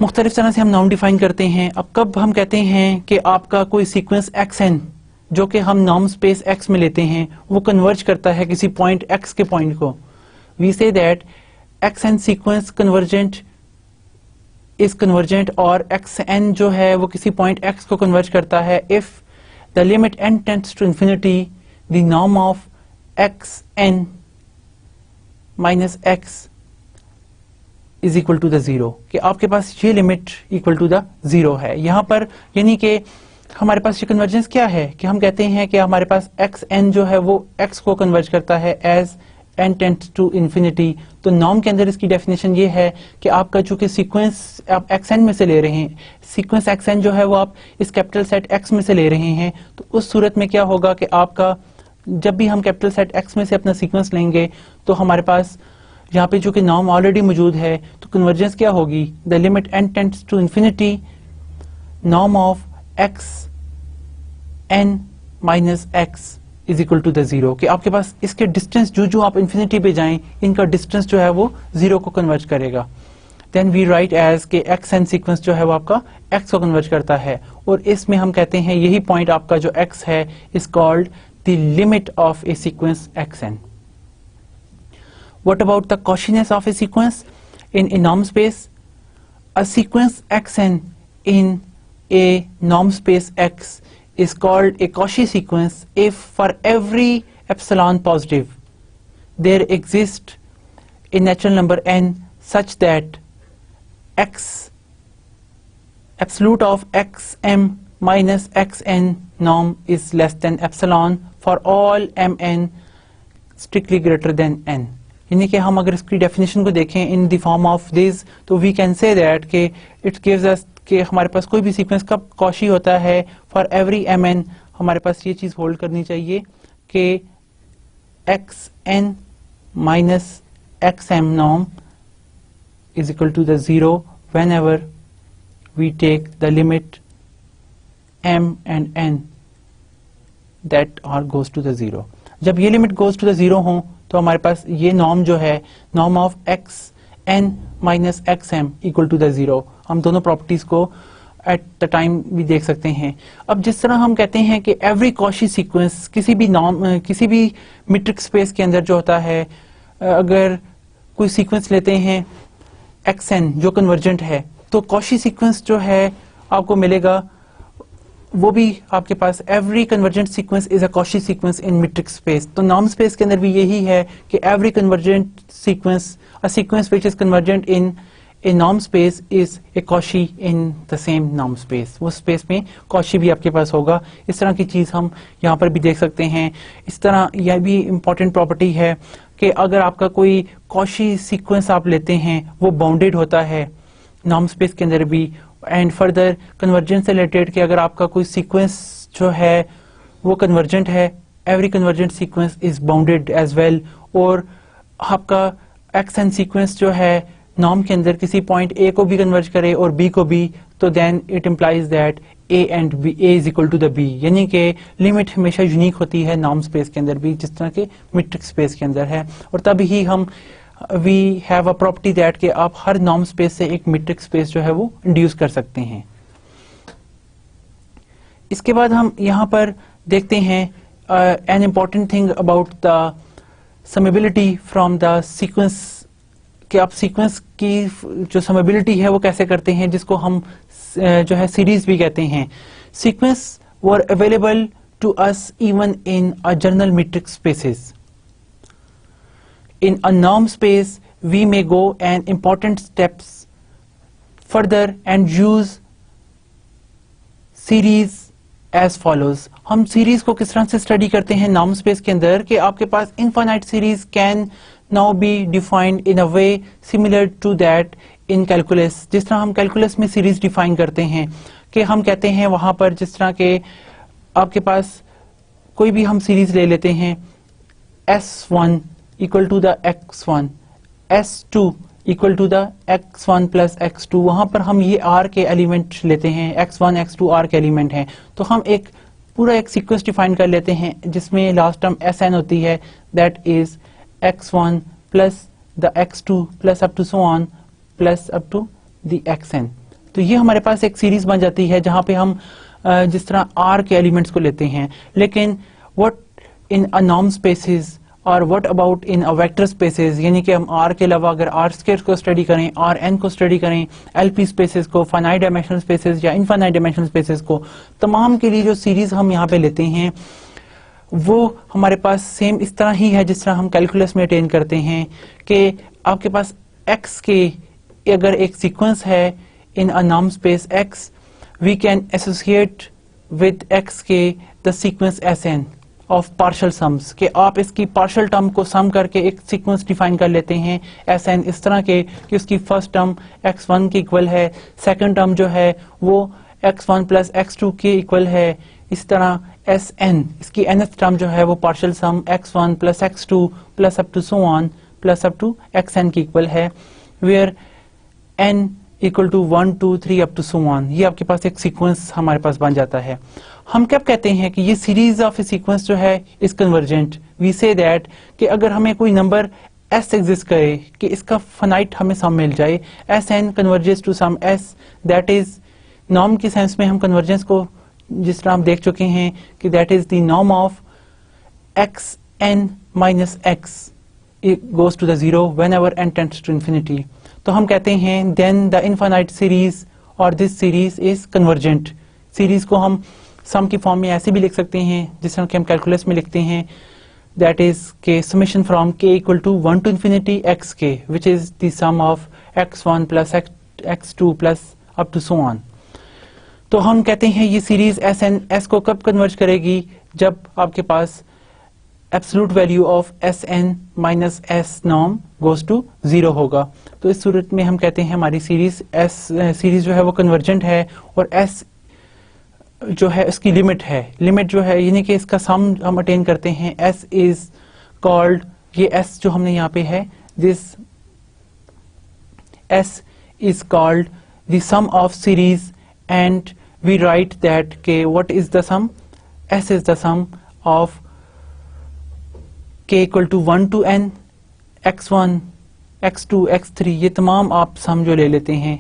مختلف طرح سے ہم نارم ڈیفائن کرتے ہیں. اب کب ہم کہتے ہیں کہ آپ کا کوئی سیکوینس ایکس این جو کہ ہم نارم اسپیس ایکس میں لیتے ہیں وہ کنورج کرتا ہے کسی پوائنٹ ایکس کے پوائنٹ کو, we say that x n sequence convergent is convergent, اور ایکس این جو ہے وہ کسی پوائنٹ ایکس کو کنورج کرتا ہے if the limit n tends to infinity the norm of x n minus x is equal to the 0 کہ آپ کے پاس یہ لمٹ equal to the 0 ہے یہاں پر. یعنی کہ ہمارے پاس یہ کنورجنس کیا ہے کہ ہم کہتے ہیں کہ ہمارے پاس ایکس این جو ہے وہ ایکس کو کنورج کرتا ہے as n tends to infinity. تو نام کے اندر اس کی ڈیفینیشن یہ ہے کہ آپ کا چونکہ سیکوینس آپ ایکس این میں سے لے رہے ہیں, سیکوینس ایکس این جو ہے وہ آپ اس کیپٹل سیٹ ایکس میں سے لے رہے ہیں, تو اس صورت میں کیا ہوگا کہ آپ کا جب بھی ہم کیپٹل سیٹ ایکس میں سے اپنا سیکوینس لیں گے تو ہمارے پاس یہاں پہ چونکہ نام آلریڈی موجود ہے تو کنورجنس کیا ہوگی, the limit n tends to infinity نام of x n minus x is equal to the 0 کہ آپ کے پاس اس کے ڈسٹینس جو آپ انفینٹی پہ جائیں ان کا ڈسٹینس جو ہے وہ 0 کو کنورٹ کرے گا. دین وی رائٹ ایز کہ ایکس این سیکوینس جو ہے وہ آپ کا ایکس کو کنورٹ کرتا ہے, اور اس میں ہم کہتے ہیں یہی پوائنٹ آپ کا جو ایکس ہے is called the limit of a sequence x n. What about the Cauchyness of a sequence in a norm space? A sequence x n in a norm space x is called a Cauchy sequence if for every epsilon positive there exists a natural number n such that x absolute of xm minus xn norm is less than epsilon for all mn strictly greater than n. یعنی کہ ہم اگر اس کی definition کو دیکھیں ان دی form of this تو وی can say that کہ it gives us کہ ہمارے پاس کوئی بھی سیکوینس کب کوشی ہوتا ہے فار ایوری ایم این ہمارے پاس یہ چیز ہولڈ کرنی چاہیے کہ x n minus x m norm is equal to the 0 whenever we take the limit m and n that are goes to the 0. جب یہ لمٹ گوز ٹو دا 0 ہوں تو ہمارے پاس یہ نارم جو ہے norm of x n minus x m equal to the 0 ہم دونوں پراپرٹیز کو ایٹ دا ٹائم بھی دیکھ سکتے ہیں. اب جس طرح ہم کہتے ہیں کہ ایوری کوشی سیکوینس کسی بھی میٹرک اسپیس کے اندر جو ہوتا ہے, اگر کوئی سیکوینس لیتے ہیں ایکس این جو کنورجنٹ ہے تو کوشی سیکوینس جو ہے آپ کو ملے گا وہ بھی آپ کے پاس every convergent sequence is a Cauchy sequence in metric space. تو نارم اسپیس کے اندر بھی یہی ہے کہ every convergent sequence a sequence which is convergent in a norm space is a Cauchy in the same norm space. وہ space میں Cauchy بھی آپ کے پاس ہوگا. اس طرح کی چیز ہم یہاں پر بھی دیکھ سکتے ہیں. اس طرح یہ بھی امپورٹنٹ پراپرٹی ہے کہ اگر آپ کا کوئی Cauchy سیکوینس آپ لیتے ہیں وہ باؤنڈیڈ ہوتا ہے نارم اسپیس کے اندر بھی, اینڈ فردر کنورجنس سے ریلیٹڈ کہ اگر آپ کا کوئی سیکوینس جو ہے وہ کنورجنٹ ہے, every convergent sequence is bounded as well, اور آپ کا ایکس این سیکوینس جو ہے نارم کے اندر کسی پوائنٹ اے کو بھی کنورج کرے اور بی کو بھی, تو then it implies that a and b a is equal to the b. یعنی کہ لمٹ ہمیشہ یونیک ہوتی ہے نارم اسپیس کے اندر بھی جس طرح کہ میٹرک اسپیس کے اندر ہے, اور تب ہی ہم we have a property that کہ آپ ہر نارم اسپیس سے ایک میٹرک اسپیس جو ہے وہ انڈیوس کر سکتے ہیں. اس کے بعد ہم یہاں پر دیکھتے ہیں an important thing about the summability from the sequence, کہ آپ سیکوینس کی جو سمیبلٹی ہے وہ کیسے کرتے ہیں, جس کو ہم جو ہے سیریز بھی کہتے ہیں. Sequence were available to us even in general metric spaces. In a norm space, we may go an important steps further and use series as follows. ہم سیریز کو کس طرح سے اسٹڈی کرتے ہیں نارم اسپیس کے اندر کہ آپ کے پاس infinite series can now be defined in a way similar to that in calculus. جس طرح ہم کیلکولس میں سیریز ڈیفائن کرتے ہیں کہ ہم کہتے ہیں وہاں پر جس طرح کہ آپ کے پاس کوئی بھی ہم سیریز لے لیتے ہیں S1 equal to the x1, s2 equal to the x1 plus x2, وہاں پر ہم یہ r کے ایلیمنٹ لیتے ہیں, x1 x2 r کے ایلیمنٹ ہیں, تو ہم ایک پورا ایک سیکوینس ڈیفائن کر لیتے ہیں جس میں لاسٹ ٹرم sn ہوتی ہے, that is x1 plus the x2 plus up to so on plus up to the xn. تو یہ ہمارے پاس ایک سیریز بن جاتی ہے جہاں پہ ہم جس طرح r کے ایلیمنٹس کو لیتے ہیں. لیکن what in a norm spaces اور what about in vector spaces, یعنی کہ ہم آر کے علاوہ اگر آر اسکیئر کو اسٹڈی کریں, آر این کو اسٹڈی کریں, ایل پی اسپیسز کو, فائنائٹ ڈائمینشنل اسپیسز یا انفائنائٹ ڈائمینشنل اسپیسز کو, تمام کے لیے جو سیریز ہم یہاں پہ لیتے ہیں وہ ہمارے پاس سیم اس طرح ہی ہے جس طرح ہم کیلکولس میں اٹین کرتے ہیں کہ آپ کے پاس ایکس کے اگر ایک سیکوینس ہے in a norm space x, we can associate with x کے the sequence Sn of partial sums, کہ آپ اس کی partial term کو sum کر کے ایک sequence define کر لیتے ہیں Sn اس طرح کے کہ اس کی first term x1 کے equal ہے, second term جو ہے وہ x1 plus x2 کے equal ہے, اس طرح Sn اس کی nth term جو ہے وہ partial sum x1 plus x2 plus up to so on plus up to xn کے equal ہے, where n equal to 1 2 3 up to so on. یہ آپ کے پاس ایک سیکوینس ہمارے پاس بن جاتا ہے. ہم کب کہتے ہیں کہ یہ سیریز آف اے سیکوینس جو ہے is convergent? We say that کہ اگر ہمیں کوئی نمبر ایس ایگزسٹ کرے کہ اس کا فنائٹ ہمیں سم مل جائے, s n converges to sum s, that is norm کی سینس میں ہم کنورجنس کو جس طرح ہم دیکھ چکے ہیں کہ that is the norm of x n minus x goes to the zero whenever n tends to infinity. تو ہم کہتے ہیں then the infinite series or this series is convergent. Series کو ہم سم کی فارم میں ایسے بھی لکھ سکتے ہیں جس طرح کہ ہم کیلکولس میں لکھتے ہیں, that is کہ summation from k equal to 1 to infinity xk which is the sum of x1 plus x2 plus up to so on. تو ہم کہتے ہیں یہ سیریز s کو کب کنورج کرے گی؟ جب آپ کے پاس absolute value of Sn minus S norm goes to 0 ہوگا. تو اس صورت میں ہم کہتے ہیں ہماری سیریز جو ہے وہ کنورجنٹ ہے, اور S جو ہے اس کی لمٹ ہے, لمٹ جو ہے یعنی کہ اس کا سم ہم اٹین کرتے ہیں. S is called, یہ S جو ہم نے یہاں پہ ہے, this S is called the sum of series, and we write that کہ what is the sum? S is the sum of k equal to 1 to n, x1, x2, x3, یہ تمام آپ سم جو لے لیتے ہیں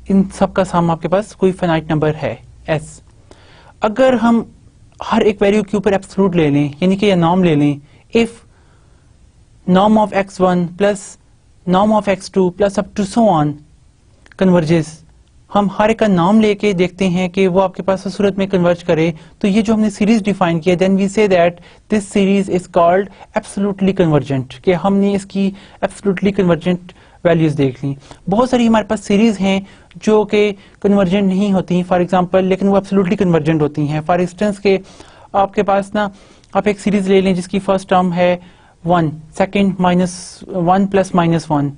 ان سب کا سم آپ کے پاس کوئی فائنائٹ نمبر ہے s. اگر ہم ہر ایک ویلیو کے اوپر ایبسولوٹ لے لیں یعنی کہ یہ نارم لے لیں, if norm of x1 plus norm of x2 plus up to so on converges, ہم ہر ایک کا نام لے کے دیکھتے ہیں کہ وہ آپ کے پاس اس صورت میں کنورج کرے, تو یہ جو ہم نے سیریز ڈیفائن کیا, دین وی say that this series is called absolutely convergent, کہ ہم نے اس کی ایبسولوٹلی کنورجنٹ ویلیوز دیکھ لیں. بہت ساری ہمارے پاس سیریز ہیں جو کہ کنورجنٹ نہیں ہوتی فار ایگزامپل, لیکن وہ ایبسولوٹلی کنورجنٹ ہوتی ہیں. فار انسٹنس کہ آپ کے پاس نا آپ ایک سیریز لے لیں جس کی فرسٹ ٹرم ہے 1, سیکنڈ -1 پلس -1,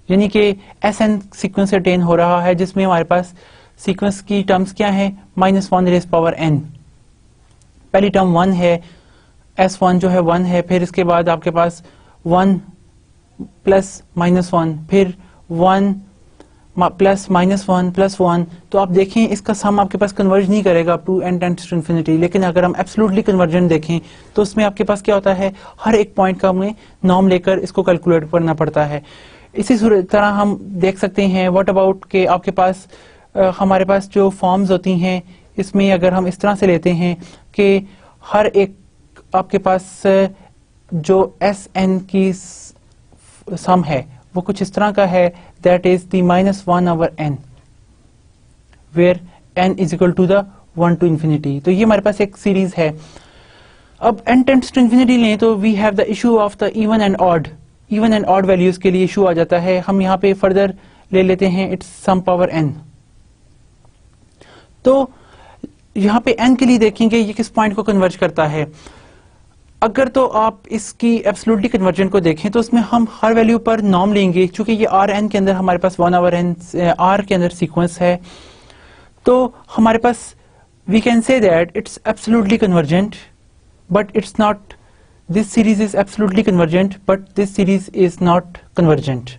یعنی کہ ایس این سیکوینس اٹین ہو رہا ہے جس میں ہمارے پاس سیکوینس کی ٹرمز کیا ہیں, -1 ریز پاور n. پہلی ٹرم 1 ہے, S1 جو ہے 1 ہے, پھر اس کے بعد آپ کے پاس 1 پلس -1, پھر 1 پلس -1 پلس 1. تو آپ دیکھیں اس کا سم آپ کے پاس کنورج نہیں کرے گا up to n tends to infinity, لیکن اگر ہم ایبسولوٹلی کنورجنٹ دیکھیں تو اس میں آپ کے پاس کیا ہوتا ہے, ہر ایک پوائنٹ کا ہمیں نارم لے کر اس کو کیلکولیٹ کرنا پڑتا ہے. اسی طرح ہم دیکھ سکتے ہیں واٹ اباؤٹ کہ آپ کے پاس ہمارے پاس جو فارمز ہوتی ہیں اس میں اگر ہم اس طرح سے لیتے ہیں کہ ہر ایک آپ کے پاس جو ایس این کی سم ہے وہ کچھ اس طرح کا ہے, that is the -1 over n where n is equal to the 1 to infinity. تو یہ ہمارے پاس ایک سیریز ہے. اب n tends to infinity لیں تو we have the issue of the even and odd. Even and odd values کے لیے ایشو آ جاتا ہے. ہم یہاں پہ فردر لے لیتے ہیں اٹس سم پاور n. تو یہاں پہ n کے لیے دیکھیں گے یہ کس پوائنٹ کو کنورج کرتا ہے. اگر تو آپ اس کی ایبسولوٹلی کنورجن کو دیکھیں تو اس میں ہم ہر ویلیو پر نارم لیں گے, چونکہ یہ Rn کے اندر ہمارے پاس 1 over n R کے اندر سیکوینس ہے, تو ہمارے پاس we can say that it's absolutely convergent but it's not. This series is absolutely convergent, but this series is not convergent.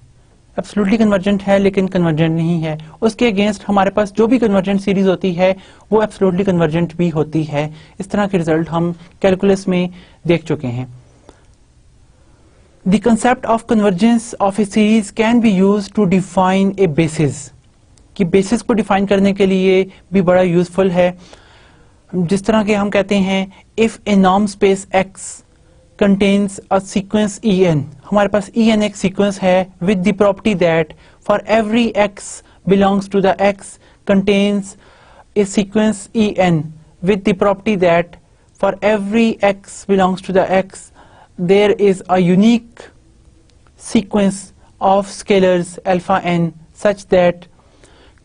Absolutely convergent ہے لیکن convergent نہیں ہے. اس کے اگینسٹ ہمارے پاس جو بھی convergent series ہوتی ہے وہ absolutely convergent بھی ہوتی ہے. اس طرح کے ریزلٹ ہم کیلکولس میں دیکھ چکے ہیں. The concept of convergence of a series can be used to define a basis. کہ بیسس کو ڈیفائن کرنے کے لیے بھی بڑا یوزفل ہے. جس طرح کہ ہم کہتے ہیں if a norm space X contains a sequence En, ہمارے پاس En ایک سیکوینس ہے with the property that for every x belongs to the x contains a sequence En with the property that for every x belongs to the x there is a unique sequence of scalars alpha n such that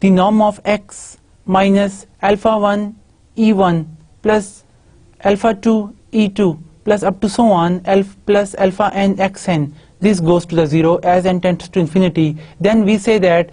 the norm of x minus alpha 1 e1 plus alpha 2 e2 plus up to so on plus alpha n xn, this goes to the zero as n tends to infinity. Then we say that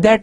that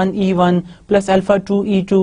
1 e1 plus alpha 2 e2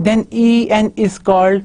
then en is called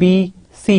B, C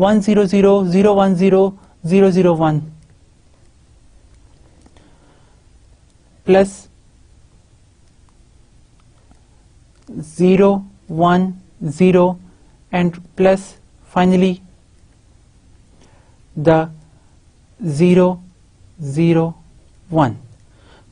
1 0 0 0 1 0 0 0 1 plus 0 1 0 and plus finally the 0 0 1.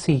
C.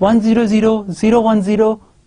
1 0 0 0 1 0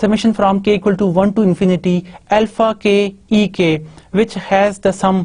summation from k equal to 1 to infinity alpha k e k which has the sum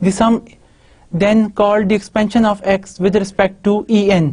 the sum then called the expansion of x with respect to en.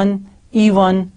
1 e1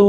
2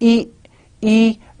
E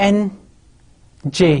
n j.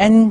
n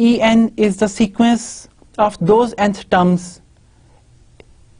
En is the sequence of those nth terms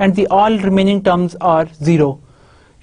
and the all remaining terms are 0.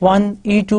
1, E2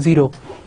0.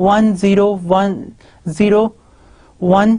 1 0 1 0 1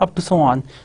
up to so on.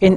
in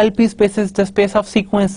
LP spaces the space of sequence.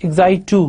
xi2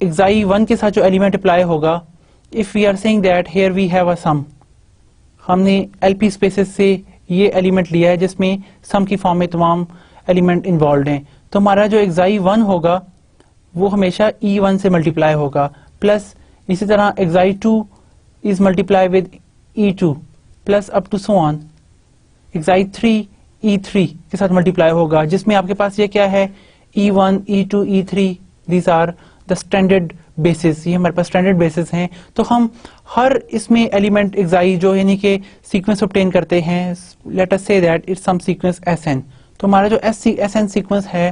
xi 1 کے ساتھ جو element apply ہوگا, if we are saying that here we have a sum, ہم نے L P spaces سے یہ element لیا ہے جس میں سم کی فارم میں تمام ایلیمنٹ انوالوڈ ہیں, تو ہمارا جو xi 1 ہوگا وہ ہمیشہ e1 سے ملٹیپلائی ہوگا, پلس اسی طرح xi 2 is multiply with e2 plus up to so on. xi 3 e3 کے ساتھ ملٹیپلائی ہوگا, جس میں آپ کے پاس یہ کیا ہے, e1 e2 e3, these are the standard basis, یہ ہمارے پاس اسٹینڈرڈ بیسز ہیں. تو ہم ہر اس میں ایلیمنٹ xi جو یعنی کہ سیکوینس obtain کرتے ہیں, let us say that it's some sequence sn, تو ہمارا جو sn سیکوینس ہے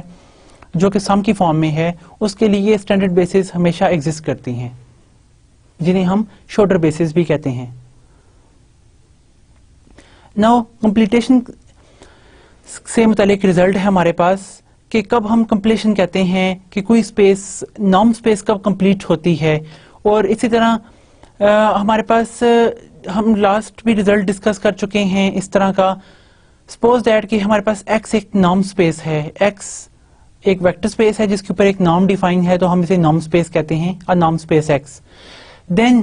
جو کہ سم کی فارم میں ہے, اس کے لیے اسٹینڈرڈ بیسز ہمیشہ ایگزسٹ کرتی ہیں جنہیں ہم شارٹر بیسز بھی کہتے ہیں. ناؤ کمپلیٹیشن سے متعلق ریزلٹ ہے ہمارے پاس کہ کب ہم کمپلیشن کہتے ہیں کہ کوئی اسپیس نارم اسپیس کب کمپلیٹ ہوتی ہے. اور اسی طرح ہمارے پاس ہم لاسٹ بھی ریزلٹ ڈسکس کر چکے ہیں اس طرح کا. سپوز دیٹ کہ ہمارے پاس ایکس ایک نارم اسپیس ہے, ایکس ایک ویکٹر اسپیس ہے جس کے اوپر ایک نارم ڈیفائن ہے, تو ہم اسے نارم اسپیس کہتے ہیں, norm space x. Then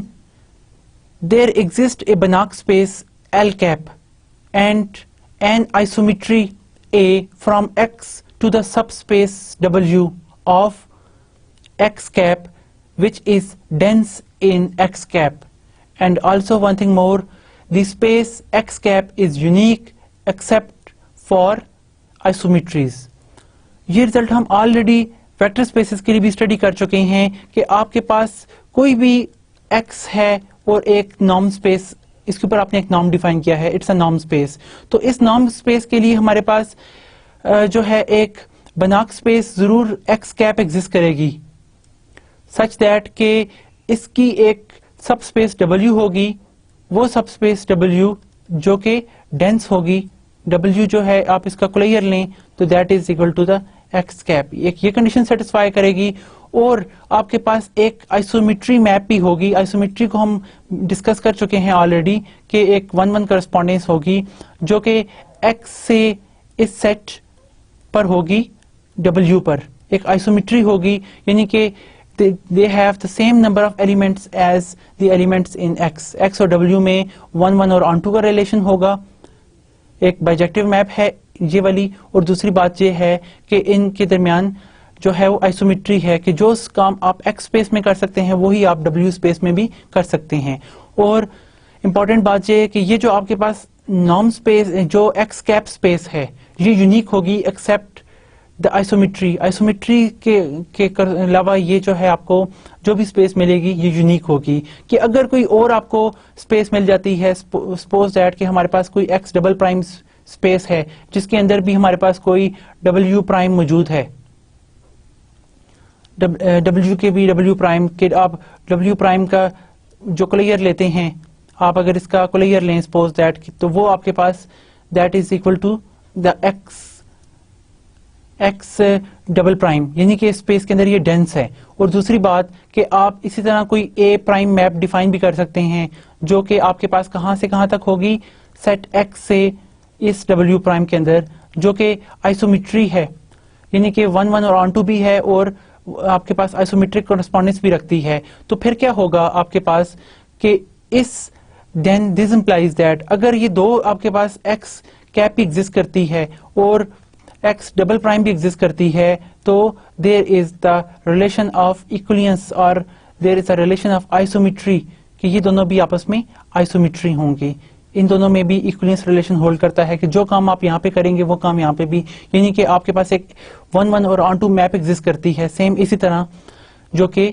there exist a Banach space l cap and an isometry A from X to the subspace W of X cap which is dense in X cap. And also one thing more, the space X cap is unique except for isometries. یہ result ہم already vector spaces کے لیے بھی study کر چکے ہیں کہ آپ کے پاس کوئی بھی X ہے اور ایک نارم اسپیس, اس کے اوپر آپ نے ایک نارم ڈیفائن کیا ہے, اٹس اے نارم اسپیس. تو اس نارم اسپیس کے لیے ہمارے پاس جو ہے ایک بناک اسپیس ضرور ایکس کیپ ایگزسٹ کرے گی, سچ دیٹ کہ اس کی ایک سب اسپیس ڈبلو ہوگی, وہ سب اسپیس ڈبلو جو کہ ڈینس ہوگی. ڈبلو جو ہے آپ اس کا کلیئر لیں تو that is equal to the x cap, ایک یہ کنڈیشن سیٹسفائی کرے گی. اور آپ کے پاس ایک آئسومیٹری میپ بھی ہوگی. آئسومیٹری کو ہم ڈسکس کر چکے ہیں آلریڈی کہ ایک 1-1 کرسپونڈنس ہوگی جو کہ ایکس سے اس سیٹ پر ہوگی, ڈبلو پر ایک آئسومیٹری ہوگی, یعنی کہ they have the same number of elements as the elements in X. X اور W میں 1-1 اور onto کا ریلیشن ہوگا. ایک بائیجیکٹیو میپ ہے یہ والی. اور دوسری بات یہ ہے کہ ان کے درمیان جو ہے وہ آئسومیٹری ہے کہ جو کام آپ ایکس اسپیس میں کر سکتے ہیں وہی آپ ڈبلو اسپیس میں بھی کر سکتے ہیں. اور امپورٹنٹ بات یہ ہے کہ یہ جو آپ کے پاس نارم اسپیس جو ایکس کیپ اسپیس ہے یہ یونیک ہوگی ایکسپٹ دا آئسومیٹری. آئسومیٹری کے علاوہ یہ جو ہے آپ کو جو بھی اسپیس ملے گی یہ یونیک ہوگی. کہ اگر کوئی اور آپ کو اسپیس مل جاتی ہے, سپوز دیٹ کہ ہمارے پاس کوئی ایکس ڈبل پرائم اسپیس ہے جس کے اندر بھی ہمارے پاس کوئی ڈبلو پرائم موجود ہے, ڈبلو کے بھی ڈبلو پرائم کے آپ ڈبلو پرائم کا جو کلیئر لیتے ہیں, آپ اگر اس کا کلیئر لیں سپوز دیٹ, تو وہ آپ کے پاس that is equal to the x double prime, یعنی کہ اسپیس کے اندر یہ ڈینس ہے. اور دوسری بات کہ آپ اسی طرح کوئی اے پرائم میپ ڈیفائن بھی کر سکتے ہیں جو کہ آپ کے پاس کہاں سے کہاں تک ہوگی, سیٹ ایکس سے اس ڈبلو پرائم کے اندر, جو کہ آئسومیٹری ہے, یعنی کہ 1-1 اور onto بھی ہے اور آپ کے پاس آئسومیٹرک کورسپونڈنس بھی رکھتی ہے. تو پھر کیا ہوگا آپ کے پاس کہ اس دین دس امپلائز دیٹ اگر یہ دو آپ کے پاس ایکس کیپ بھی ایگزسٹ کرتی ہے اور ایکس ڈبل پرائم بھی ایگزسٹ کرتی ہے, تو دیر از دا ریلیشن آف ایکولینس اور دیر از اے ریلیشن آف آئسومیٹری, کہ یہ دونوں بھی آپس میں آئسومیٹری ہوں گی. ان دونوں میں بھی ایکولینس ریلیشن ہولڈ کرتا ہے کہ جو کام آپ یہاں پہ کریں گے وہ کام یہاں پہ بھی, یعنی کہ آپ کے پاس ایک 1-1 اور onto میپ ایگزسٹ کرتی ہے سیم اسی طرح جو کہ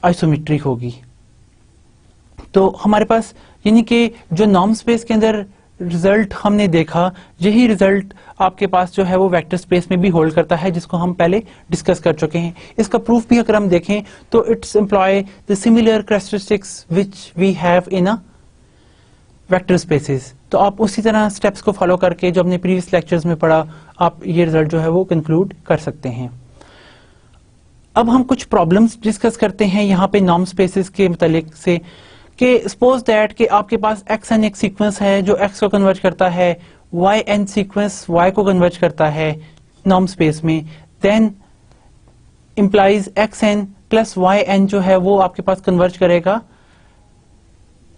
آئسومیٹری ہوگی. تو ہمارے پاس یعنی کہ جو نارم اسپیس کے اندر ریزلٹ ہم نے دیکھا, یہی ریزلٹ آپ کے پاس جو ہے وہ ویکٹر اسپیس میں بھی ہولڈ کرتا ہے جس کو ہم پہلے ڈسکس کر چکے ہیں. اس کا پروف بھی اگر ہم دیکھیں تو it's imply the similar characteristics which we have in vector spaces. تو آپ اسی طرح اسٹیپس کو فالو کر کے جو ہم نے پریویس لیکچرز میں پڑھا آپ یہ ریزلٹ جو ہے وہ کنکلوڈ کر سکتے ہیں. اب ہم کچھ پرابلمس ڈسکس کرتے ہیں یہاں پہ نارم اسپیسز کے متعلق سے کہ سپوز دیٹ کہ آپ کے پاس ایکس این ایک سیکوینس ہے جو ایکس کو کنورٹ کرتا ہے, وائی این سیکوینس وائی کو کنورٹ کرتا ہے نارم اسپیس میں, then implies x n plus y n جو ہے وہ آپ کے پاس کنورج کرے گا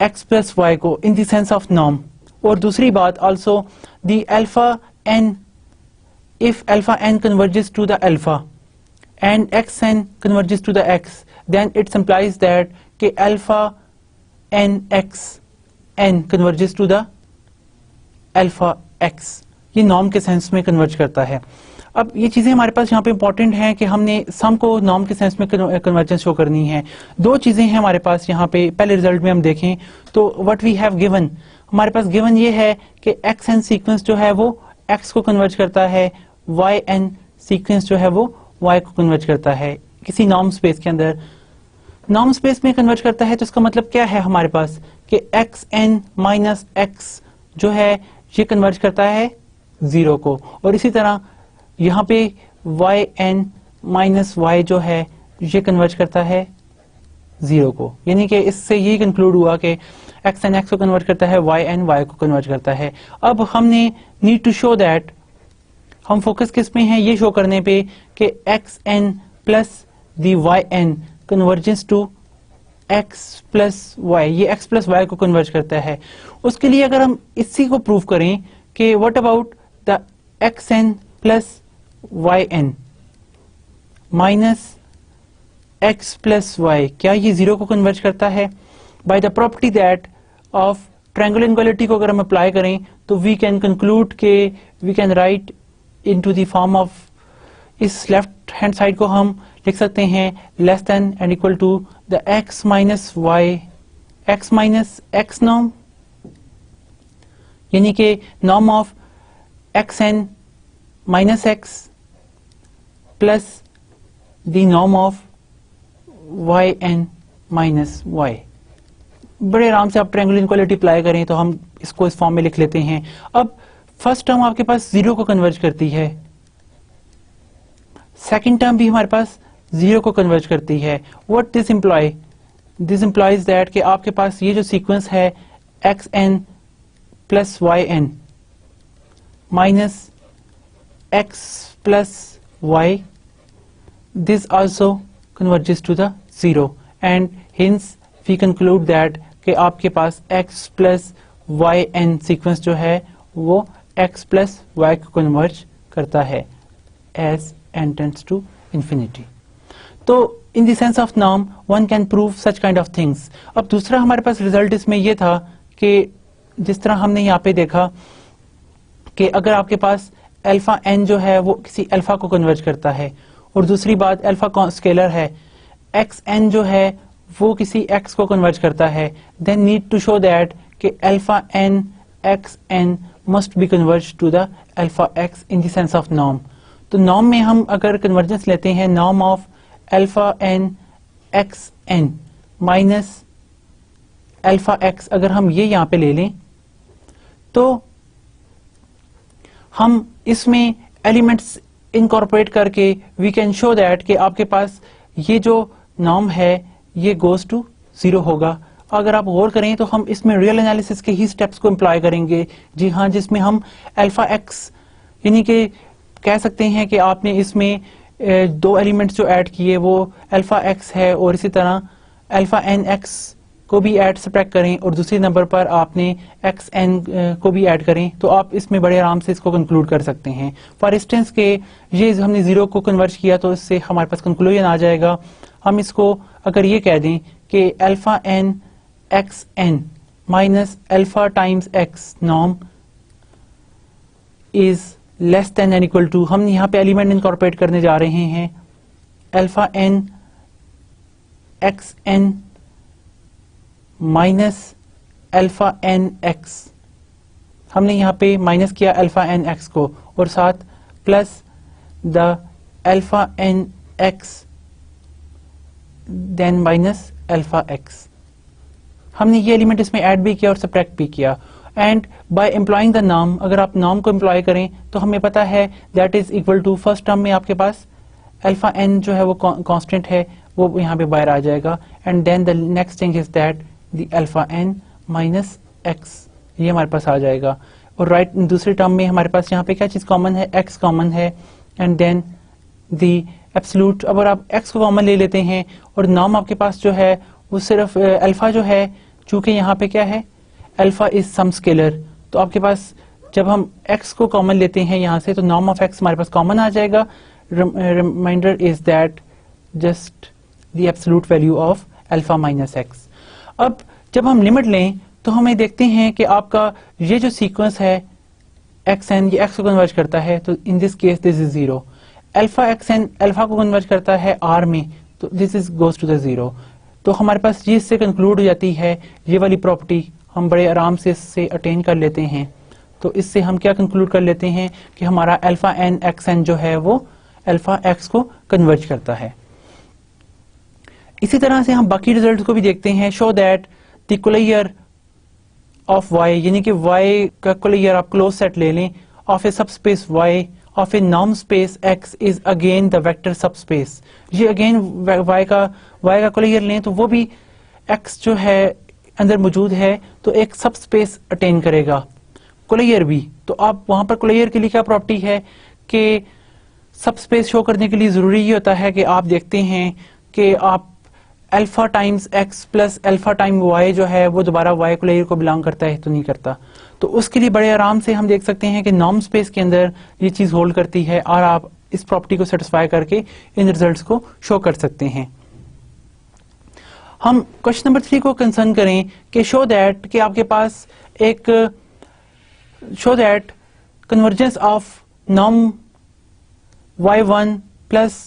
ایکس پلس وائی کو in the sense of norm. اور دوسری بات also the alpha n if alpha n converges to the alpha and xn converges to the x, then it implies that کہ alpha n x n converges to the alpha x. یہ norm کے sense میں converge کرتا ہے. اب یہ چیزیں ہمارے پاس یہاں پہ امپورٹنٹ ہیں کہ ہم نے سم کو نارم کے سینس میں کنورجنس شو کرنی ہے. دو چیزیں ہیں ہمارے پاس یہاں پہ. پہلے ریزلٹ میں ہم دیکھیں تو وٹ وی ہیو گیون, ہمارے پاس گیون یہ ہے کہ ایکس این سیکوینس جو ہے وہ ایکس کو کنورج کرتا ہے, وائی این سیکوینس جو ہے وہ وائی کو کنورج کرتا ہے کسی نارم اسپیس کے اندر. نارم اسپیس میں کنورج کرتا ہے تو اس کا مطلب کیا ہے ہمارے پاس کہ ایکس این مائنس ایکس جو ہے یہ کنورج کرتا ہے زیرو کو, اور اسی طرح یہاں پہ وائی این مائنس وائی جو ہے یہ کنورج کرتا ہے زیرو کو. یعنی کہ اس سے یہ کنکلوڈ ہوا کہ ایکس این ایکس کو کنورٹ کرتا ہے, وائی این وائی کو کنورٹ کرتا ہے. اب ہم نے نیڈ ٹو شو دیٹ, ہم فوکس کس میں ہیں یہ شو کرنے پہ کہ x n plus the y n convergence to x plus y, یہ ایکس پلس وائی کو کنورج کرتا ہے. اس کے لیے اگر ہم اسی کو پروف کریں کہ what about the x n plus y n minus x plus y, کیا یہ زیرو کو کنورج کرتا ہے؟ By the property that of triangle inequality کو اگر ہم اپلائی کریں تو وی کین کنکلوڈ کہ we can write into the form of, اس لیفٹ ہینڈ سائڈ کو ہم لکھ سکتے ہیں less than and equal to the x minus y x minus x norm, یعنی کہ norm of x n minus x plus the norm of y n minus y. بڑے آرام سے آپ ٹرائنگل انکوالٹی اپلائی کریں تو ہم اس کو اس فارم میں لکھ لیتے ہیں. اب فرسٹ ٹرم آپ کے پاس زیرو کو کنورج کرتی ہے, سیکنڈ ٹرم بھی ہمارے پاس زیرو کو کنورج کرتی ہے. What this imply, this implies that کہ آپ کے پاس یہ جو سیکوینس ہے x n plus y n minus x plus y, this also converges to the zero and hence we conclude that کہ آپ کے پاس x plus yn سیکوینس جو ہے وہ x plus y کو کنورج کرتا ہے as n tends to infinity. تو in the sense of norm one can prove such kind of things. اب دوسرا ہمارے پاس ریزلٹ اس میں یہ تھا کہ جس طرح ہم نے یہاں پہ دیکھا کہ اگر آپ کے پاس الفا n جو ہے وہ کسی الفا کو کنورج کرتا ہے, اور دوسری بات الفا اسکیلر ہے, ایکس این جو ہے وہ کسی ایکس کو کنورج کرتا ہے, then need to show that کہ alpha n x n must be converge to the alpha x in the sense of norm. تو نارم میں ہم اگر کنورجنس لیتے ہیں norm of alpha n x n minus alpha x, اگر ہم یہ یہاں پہ لے لیں تو ہم اس میں ایلیمنٹس انکارپوریٹ کر کے وی کین شو دیٹ کہ آپ کے پاس یہ جو نارم ہے یہ گوز ٹو زیرو ہوگا. اگر آپ غور کریں تو ہم اس میں ریئل انالیسس کے ہی اسٹیپس کو امپلائی کریں گے, جی ہاں, جس میں ہم الفا ایکس یعنی کہ کہہ سکتے ہیں کہ آپ نے اس میں دو ایلیمنٹس جو ایڈ کیے وہ الفا ایکس ہے, اور اسی طرح الفا این ایکس کو بھی ایڈ سبٹریکٹ کریں, اور دوسرے نمبر پر آپ نے ایکس این کو بھی ایڈ کریں, تو آپ اس میں بڑے آرام سے اس کو کنکلوڈ کر سکتے ہیں. فار انسٹنس کہ یہ ہم نے زیرو کو کنورٹ کیا تو اس سے ہمارے پاس کنکلوژن آ جائے گا. ہم اس کو اگر یہ کہہ دیں کہ alpha n x n minus alpha times x norm is less than and equal to, ہم یہاں پہ ایلیمنٹ انکارپوریٹ کرنے جا رہے ہیں alpha n x n minus alpha n x, ہم نے یہاں پہ مائنس کیا الفا این ایکس کو, اور ساتھ plus the alpha n x then minus alpha x. ہم نے یہ ایلیمنٹ اس میں ایڈ بھی کیا اور سبٹریکٹ بھی کیا. And by implying the norm, اگر آپ نارم کو امپلائی کریں تو ہمیں پتا ہے that is equal to first term میں آپ کے پاس الفا این جو ہے وہ کانسٹنٹ ہے, وہ یہاں پہ باہر آ جائے گا. And then the next thing is that the alpha n minus x, یہ ہمارے پاس آ جائے گا. اور دوسرے ٹرم میں ہمارے پاس یہاں پہ کیا چیز کامن ہے, ایکس کامن ہے, اینڈ دین دی ایبسلوٹ. اگر آپ ایکس کو کامن لے لیتے ہیں اور نام آپ کے پاس جو ہے وہ صرف الفا جو ہے, چونکہ یہاں پہ کیا ہے الفا از سم اسکیلر, تو آپ کے پاس جب ہم ایکس کو کامن لیتے ہیں یہاں سے تو نام آف ایکس ہمارے پاس کامن آ جائے گا. Reminder is that just the absolute value of alpha minus x. اب جب ہم لمٹ لیں تو ہمیں دیکھتے ہیں کہ آپ کا یہ جو سیکوینس ہے ایکس این, یہ ایکس کو کنورج کرتا ہے, تو in this case this is zero. Alpha x n alpha کو کنورج کرتا ہے آر میں, تو this is goes to the zero. تو ہمارے پاس یہ اس سے کنکلوڈ ہو جاتی ہے یہ والی پراپرٹی, ہم بڑے آرام سے اس سے اٹین کر لیتے ہیں. تو اس سے ہم کیا کنکلوڈ کر لیتے ہیں کہ ہمارا الفا این ایکس این جو ہے وہ الفا ایکس کو کنورج کرتا ہے. اسی طرح سے ہم باقی ریزلٹ کو بھی دیکھتے ہیں. شو دیٹ دی کولیر آف وائی, یعنی کہ وائی کا کولیر آپ کلوز سیٹ لے لیں of a subspace y of a norm space x is again the vector subspace. یہ اگین وائی کا کولیر لیں تو وہ بھی ایکس جو ہے اندر موجود ہے تو ایک سب اسپیس اٹین کرے گا کولیر بھی. تو آپ وہاں پر کولیر کے لیے کیا پراپرٹی ہے کہ سب اسپیس شو کرنے کے لیے ضروری یہ ہوتا ہے کہ آپ دیکھتے ہیں کہ آپ alpha Times x plus alpha time why جو ہے وہ دوبارہ وائی کولیر کو بلانگ کرتا ہے تو نہیں کرتا. تو اس کے لیے بڑے آرام سے ہم دیکھ سکتے ہیں کہ نارم اسپیس کے اندر یہ چیز ہولڈ کرتی ہے اور آپ اس پراپرٹی کو سیٹسفائی کر کے ان ریزلٹس کو شو کر سکتے ہیں. ہم کوشچن نمبر 3 کو کنسرن کریں کہ شو دیٹ کہ آپ کے پاس ایک show that convergence of norm y1 plus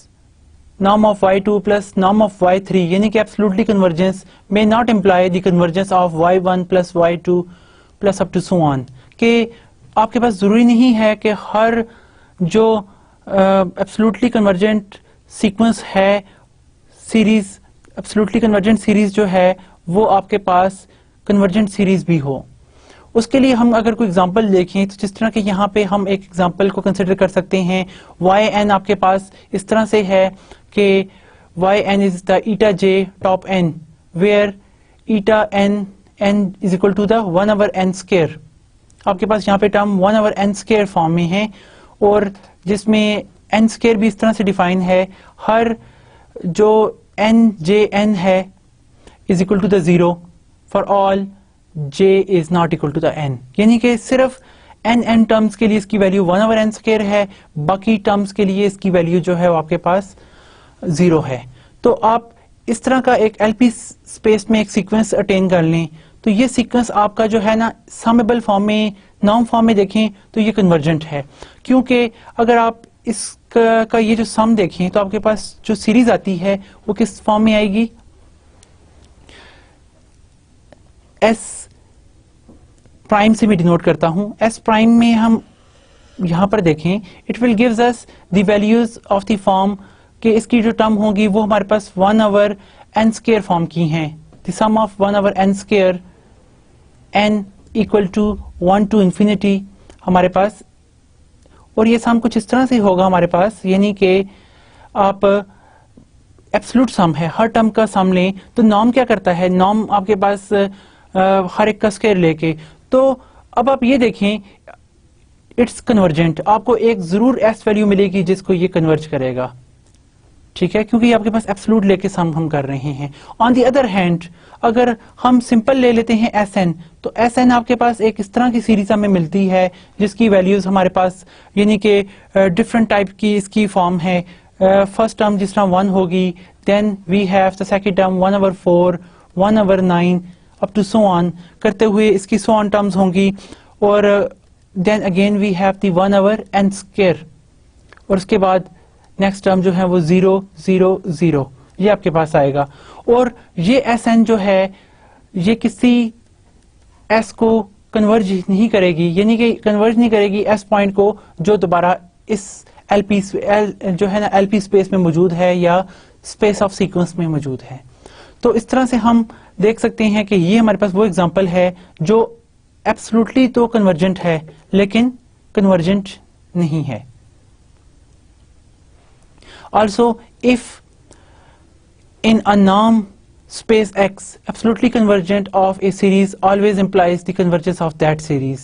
norm of y2 plus norm of y3 یعنی کہ absolutely convergence may not imply the convergence of y1 plus y2 plus up to so on, کہ آپ کے پاس ضروری نہیں ہے کہ ہر جو absolutely convergent sequence ہے سیریز absolutely convergent سیریز جو ہے وہ آپ کے پاس convergent سیریز بھی ہو. اس کے لیے ہم اگر کوئی اگزامپل دیکھیں تو جس طرح کہ یہاں پہ ہم ایک اگزامپل کو کنسیڈر کر سکتے ہیں. وائی این آپ کے پاس اس طرح سے ہے کہ y n is the eta j top n where eta n is equal to the 1/n square. آپ کے پاس یہاں پہ ٹرم 1/n اسکیئر فارم میں ہے اور جس میں n اسکیئر بھی اس طرح سے ڈیفائن ہے ہر جو n جے n ہے is equal to the 0 for all j is not equal to the n, یعنی کہ صرف n ٹرمز کے لیے اس کی ویلیو 1/n اسکیئر ہے, باقی ٹرمز کے لیے اس کی ویلیو جو ہے وہ آپ کے پاس 0 ہے. تو آپ اس طرح کا ایک ایل پی اسپیس میں ایک سیکوینس اٹین کر لیں تو یہ سیکوینس آپ کا جو ہے نا سمیبل فارم میں نارم فارم میں دیکھیں تو یہ کنورجنٹ ہے, کیونکہ اگر آپ اس کا یہ جو سم دیکھیں تو آپ کے پاس جو سیریز آتی ہے وہ کس فارم میں آئے گی, ایس پرائم سے میں ڈینوٹ کرتا ہوں. ایس پرائم میں ہم یہاں پر دیکھیں it will gives us the values of the form کہ اس کی جو ٹرم ہوگی وہ ہمارے پاس 1/n اسکیئر فارم کی ہیں. The sum of 1/n square n equal to 1 to infinity ہمارے پاس, اور یہ سم کچھ اس طرح سے ہوگا ہمارے پاس, یعنی کہ آپ ایبسلوٹ سم ہے ہر ٹرم کا سم لیں تو نارم کیا کرتا ہے, نارم آپ کے پاس ہر ایک کا اسکیئر لے کے, تو اب آپ یہ دیکھیں اٹس کنورجنٹ, آپ کو ایک ضرور ایس ویلیو ملے گی جس کو یہ کنورج کرے گا, ٹھیک ہے, کیونکہ آپ کے پاس ایبسلوٹ لے کے سم ہم کر رہے ہیں. آن دی ادر ہینڈ اگر ہم سمپل لے لیتے ہیں ایس این, تو ایس این آپ کے پاس ایک اس طرح کی سیریز ہمیں ملتی ہے جس کی ویلیوز ہمارے پاس یعنی کہ ڈفرنٹ ٹائپ کی اس کی فارم ہے. فرسٹ ٹرم جس طرح 1 ہوگی, then we have the second term 1/4 1/9 up to so on کرتے ہوئے اس کی سو آن ٹرمز ہوں گی, اور then again we have the 1/n square, اور اس کے بعد نیکسٹ ٹرم جو ہے وہ 0 0 0 یہ آپ کے پاس آئے گا. اور یہ ایس این جو ہے یہ کسی ایس کو کنورج نہیں کرے گی, یعنی کہ کنورج نہیں کرے گی ایس پوائنٹ کو جو دوبارہ اس ایل پی جو ہے نا ایل پی اسپیس میں موجود ہے یا اسپیس آف سیکوینس میں موجود ہے. تو اس طرح سے ہم دیکھ سکتے ہیں کہ یہ ہمارے پاس وہ ایگزامپل ہے جو ایبسلوٹلی تو کنورجنٹ ہے لیکن کنورجنٹ نہیں ہے. Also, if in a norm space X absolutely convergent of a series always implies the convergence of that series.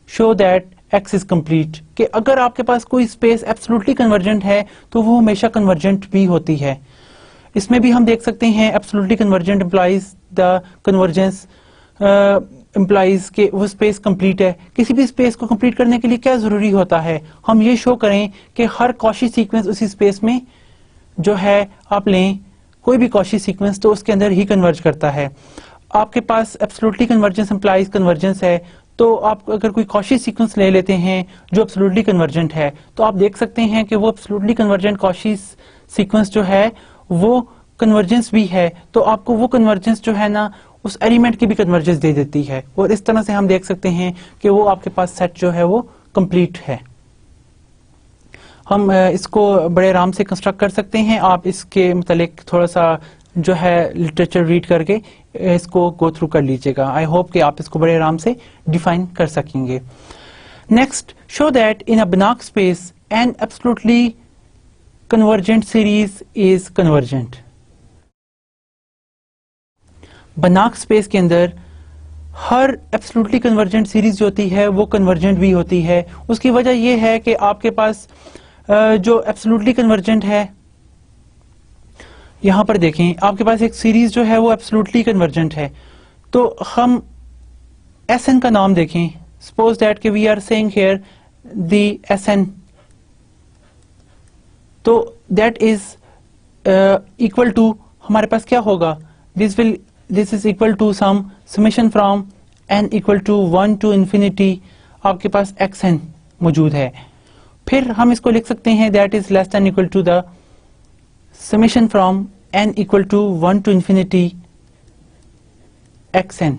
Show that X is complete کہ اگر آپ کے پاس کوئی اسپیس ایبسولوٹلی کنورجنٹ ہے تو وہ ہمیشہ کنورجنٹ بھی ہوتی ہے. اس میں بھی ہم دیکھ سکتے ہیں ایبسولوٹلی کنورجنٹ امپلائز دا کنورجنس امپلائز کہ وہ اسپیس کمپلیٹ ہے. کسی بھی اسپیس کو کمپلیٹ کرنے کے لیے کیا ضروری ہوتا ہے, ہم یہ شو کریں کہ ہر کوشی سیکوینس اسی اسپیس میں جو ہے آپ لیں کوئی بھی کوشی سیکوینس تو اس کے اندر ہی کنورج کرتا ہے. آپ کے پاس ایبسولوٹلی کنورجنس امپلائز کنورجنس ہے تو آپ اگر کوئی کوشی سیکوینس لے لیتے ہیں جو ایبسولوٹلی کنورجنٹ ہے تو آپ دیکھ سکتے ہیں کہ وہ ایبسولوٹلی کنورجنٹ کوشی سیکوینس جو ہے وہ کنورجنس بھی ہے, تو آپ کو وہ کنورجنس جو ہے نا اس ایلیمنٹ کی بھی کنورجنس دے دیتی ہے, اور اس طرح سے ہم دیکھ سکتے ہیں کہ وہ آپ کے پاس سیٹ جو ہے وہ کمپلیٹ ہے. ہم اس کو بڑے آرام سے کنسٹرکٹ کر سکتے ہیں. آپ اس کے متعلق تھوڑا سا جو ہے لٹریچر ریڈ کر کے اس کو گو تھرو کر لیجیے گا. آئی ہوپ کہ آپ اس کو بڑے آرام سے ڈیفائن کر سکیں گے. Next, show that in a Banach space an absolutely convergent series is convergent. Banach space کے اندر ہر ایبسولوٹلی کنورجنٹ سیریز جو ہوتی ہے وہ کنورجنٹ بھی ہوتی ہے. اس کی وجہ یہ ہے کہ آپ کے پاس جو ایبسولوٹلی کنورجنٹ ہے, یہاں پر دیکھیں آپ کے پاس ایک سیریز جو ہے وہ ایبسولوٹلی کنورجنٹ ہے, تو ہم ایس این کا نام دیکھیں. سپوز دیٹ کہ we are seeing here the s n, تو دیٹ از اکول ٹو ہمارے پاس کیا ہوگا, this is equal to some summation from n equal to 1 to infinity. آپ کے پاس xn موجود ہے. پھر ہم اس کو لکھ سکتے ہیں that is less than equal to the summation from n equal to 1 to infinity xn.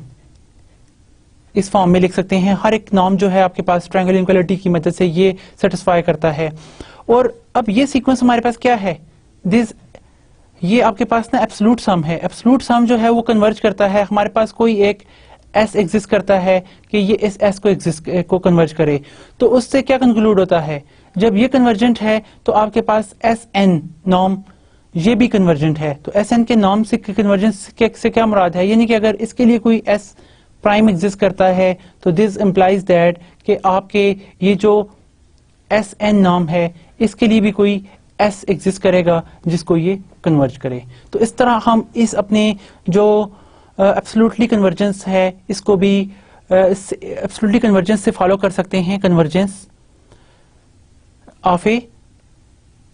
اس فارم میں لکھ سکتے ہیں. ہر ایک نام جو ہے آپ کے پاس ٹرائنگل انیکوالٹی کی مدد سے یہ سیٹسفائی کرتا ہے. اور اب یہ سیکوینس ہمارے پاس کیا ہے, یہ آپ کے پاس نا ایبسولوٹ سم ہے. ایبسولوٹ سم جو ہے وہ کنورج کرتا ہے, ہمارے پاس کوئی ایک ایس ایگزسٹ کرتا ہے کہ یہ اس ایس کو کنورج کرے, تو اس سے کیا کنکلوڈ ہوتا ہے, جب یہ کنورجنٹ ہے تو آپ کے پاس ایس این نام یہ بھی کنورجنٹ ہے. تو ایس این کے نام سے کنورجنس سے کیا مراد ہے, یعنی کہ اگر اس کے لیے کوئی ایس پرائم ایگزسٹ کرتا ہے تو دس امپلائز دیٹ کہ آپ کے یہ جو ایس این نام ہے اس کے لیے بھی کوئی ایس ایگزسٹ کرے گا جس کو یہ کنورج کرے. تو اس طرح ہم اس اپنے جو ایبسولوٹلی کنورجنس ہے اس کو بھی ایبسولوٹلی کنورجنس سے فالو کر سکتے ہیں, convergence of a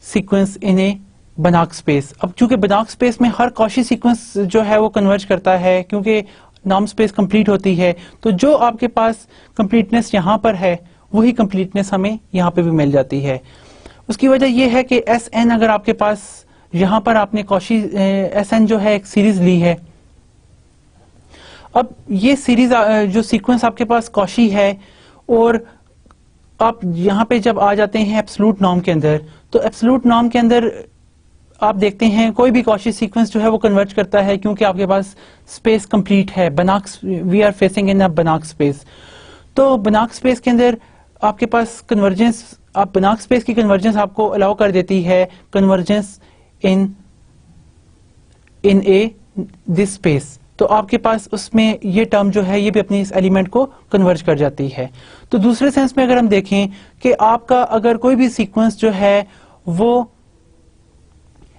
sequence in a Banach space. اب چونکہ بناک اسپیس میں ہر کوشی سیکوینس جو ہے وہ کنورج کرتا ہے کیونکہ نام اسپیس کمپلیٹ ہوتی ہے, تو جو آپ کے پاس کمپلیٹنس یہاں پر ہے وہی کمپلیٹنس ہمیں یہاں پہ بھی مل جاتی ہے. اس کی وجہ یہ ہے کہ ایس این اگر آپ کے پاس یہاں پر آپ نے کوشی ایس این جو ہے ایک سیریز لی ہے, اب یہ سیریز جو سیکوینس آپ کے پاس کوشی ہے اور آپ یہاں پہ جب آ جاتے ہیں ایبسولوٹ نام کے اندر, تو ایبسولوٹ نام کے اندر آپ دیکھتے ہیں کوئی بھی کوشی سیکوینس جو ہے وہ کنورج کرتا ہے کیونکہ آپ کے پاس اسپیس کمپلیٹ ہے. Banach we are facing in Banach space, تو بناک اسپیس کے اندر آپ کے پاس کنورجنس, آپ بناک اسپیس کی کنورجنس آپ کو الاؤ کر دیتی ہے convergence in a this space. تو آپ کے پاس اس میں یہ ٹرم جو ہے یہ بھی اپنی اس ایلیمنٹ کو کنورج کر جاتی ہے. تو دوسرے سینس میں اگر ہم دیکھیں کہ آپ کا اگر کوئی بھی سیکوینس جو ہے وہ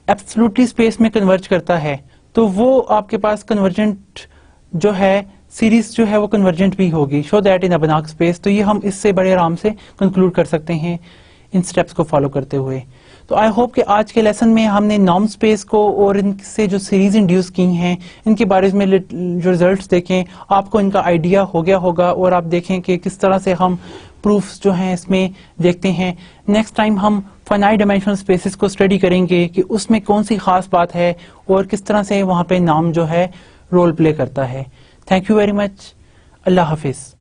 ایبسولوٹلی اسپیس میں کنورج کرتا ہے تو وہ آپ کے پاس کنورجنٹ جو ہے سیریز جو ہے وہ کنورجنٹ بھی ہوگی. Show that in Banach space. تو یہ ہم اس سے بڑے آرام سے کنکلوڈ کر سکتے ہیں ان سٹیپس کو فالو کرتے ہوئے. تو آئی ہوپ کہ آج کے لیسن میں ہم نے نام اسپیس کو اور ان سے جو سیریز انڈیوس کی ہیں ان کے بارے میں جو ریزلٹس دیکھیں آپ کو ان کا آئیڈیا ہو گیا ہوگا, اور آپ دیکھیں کہ کس طرح سے ہم پروفس جو ہیں اس میں دیکھتے ہیں. نیکسٹ ٹائم ہم فائنائٹ ڈائمینشنل اسپیسز کو اسٹڈی کریں گے کہ اس میں کون سی خاص بات ہے اور کس طرح سے وہاں پہ نام جو ہے رول پلے کرتا ہے. Thank you very much. اللہ حافظ.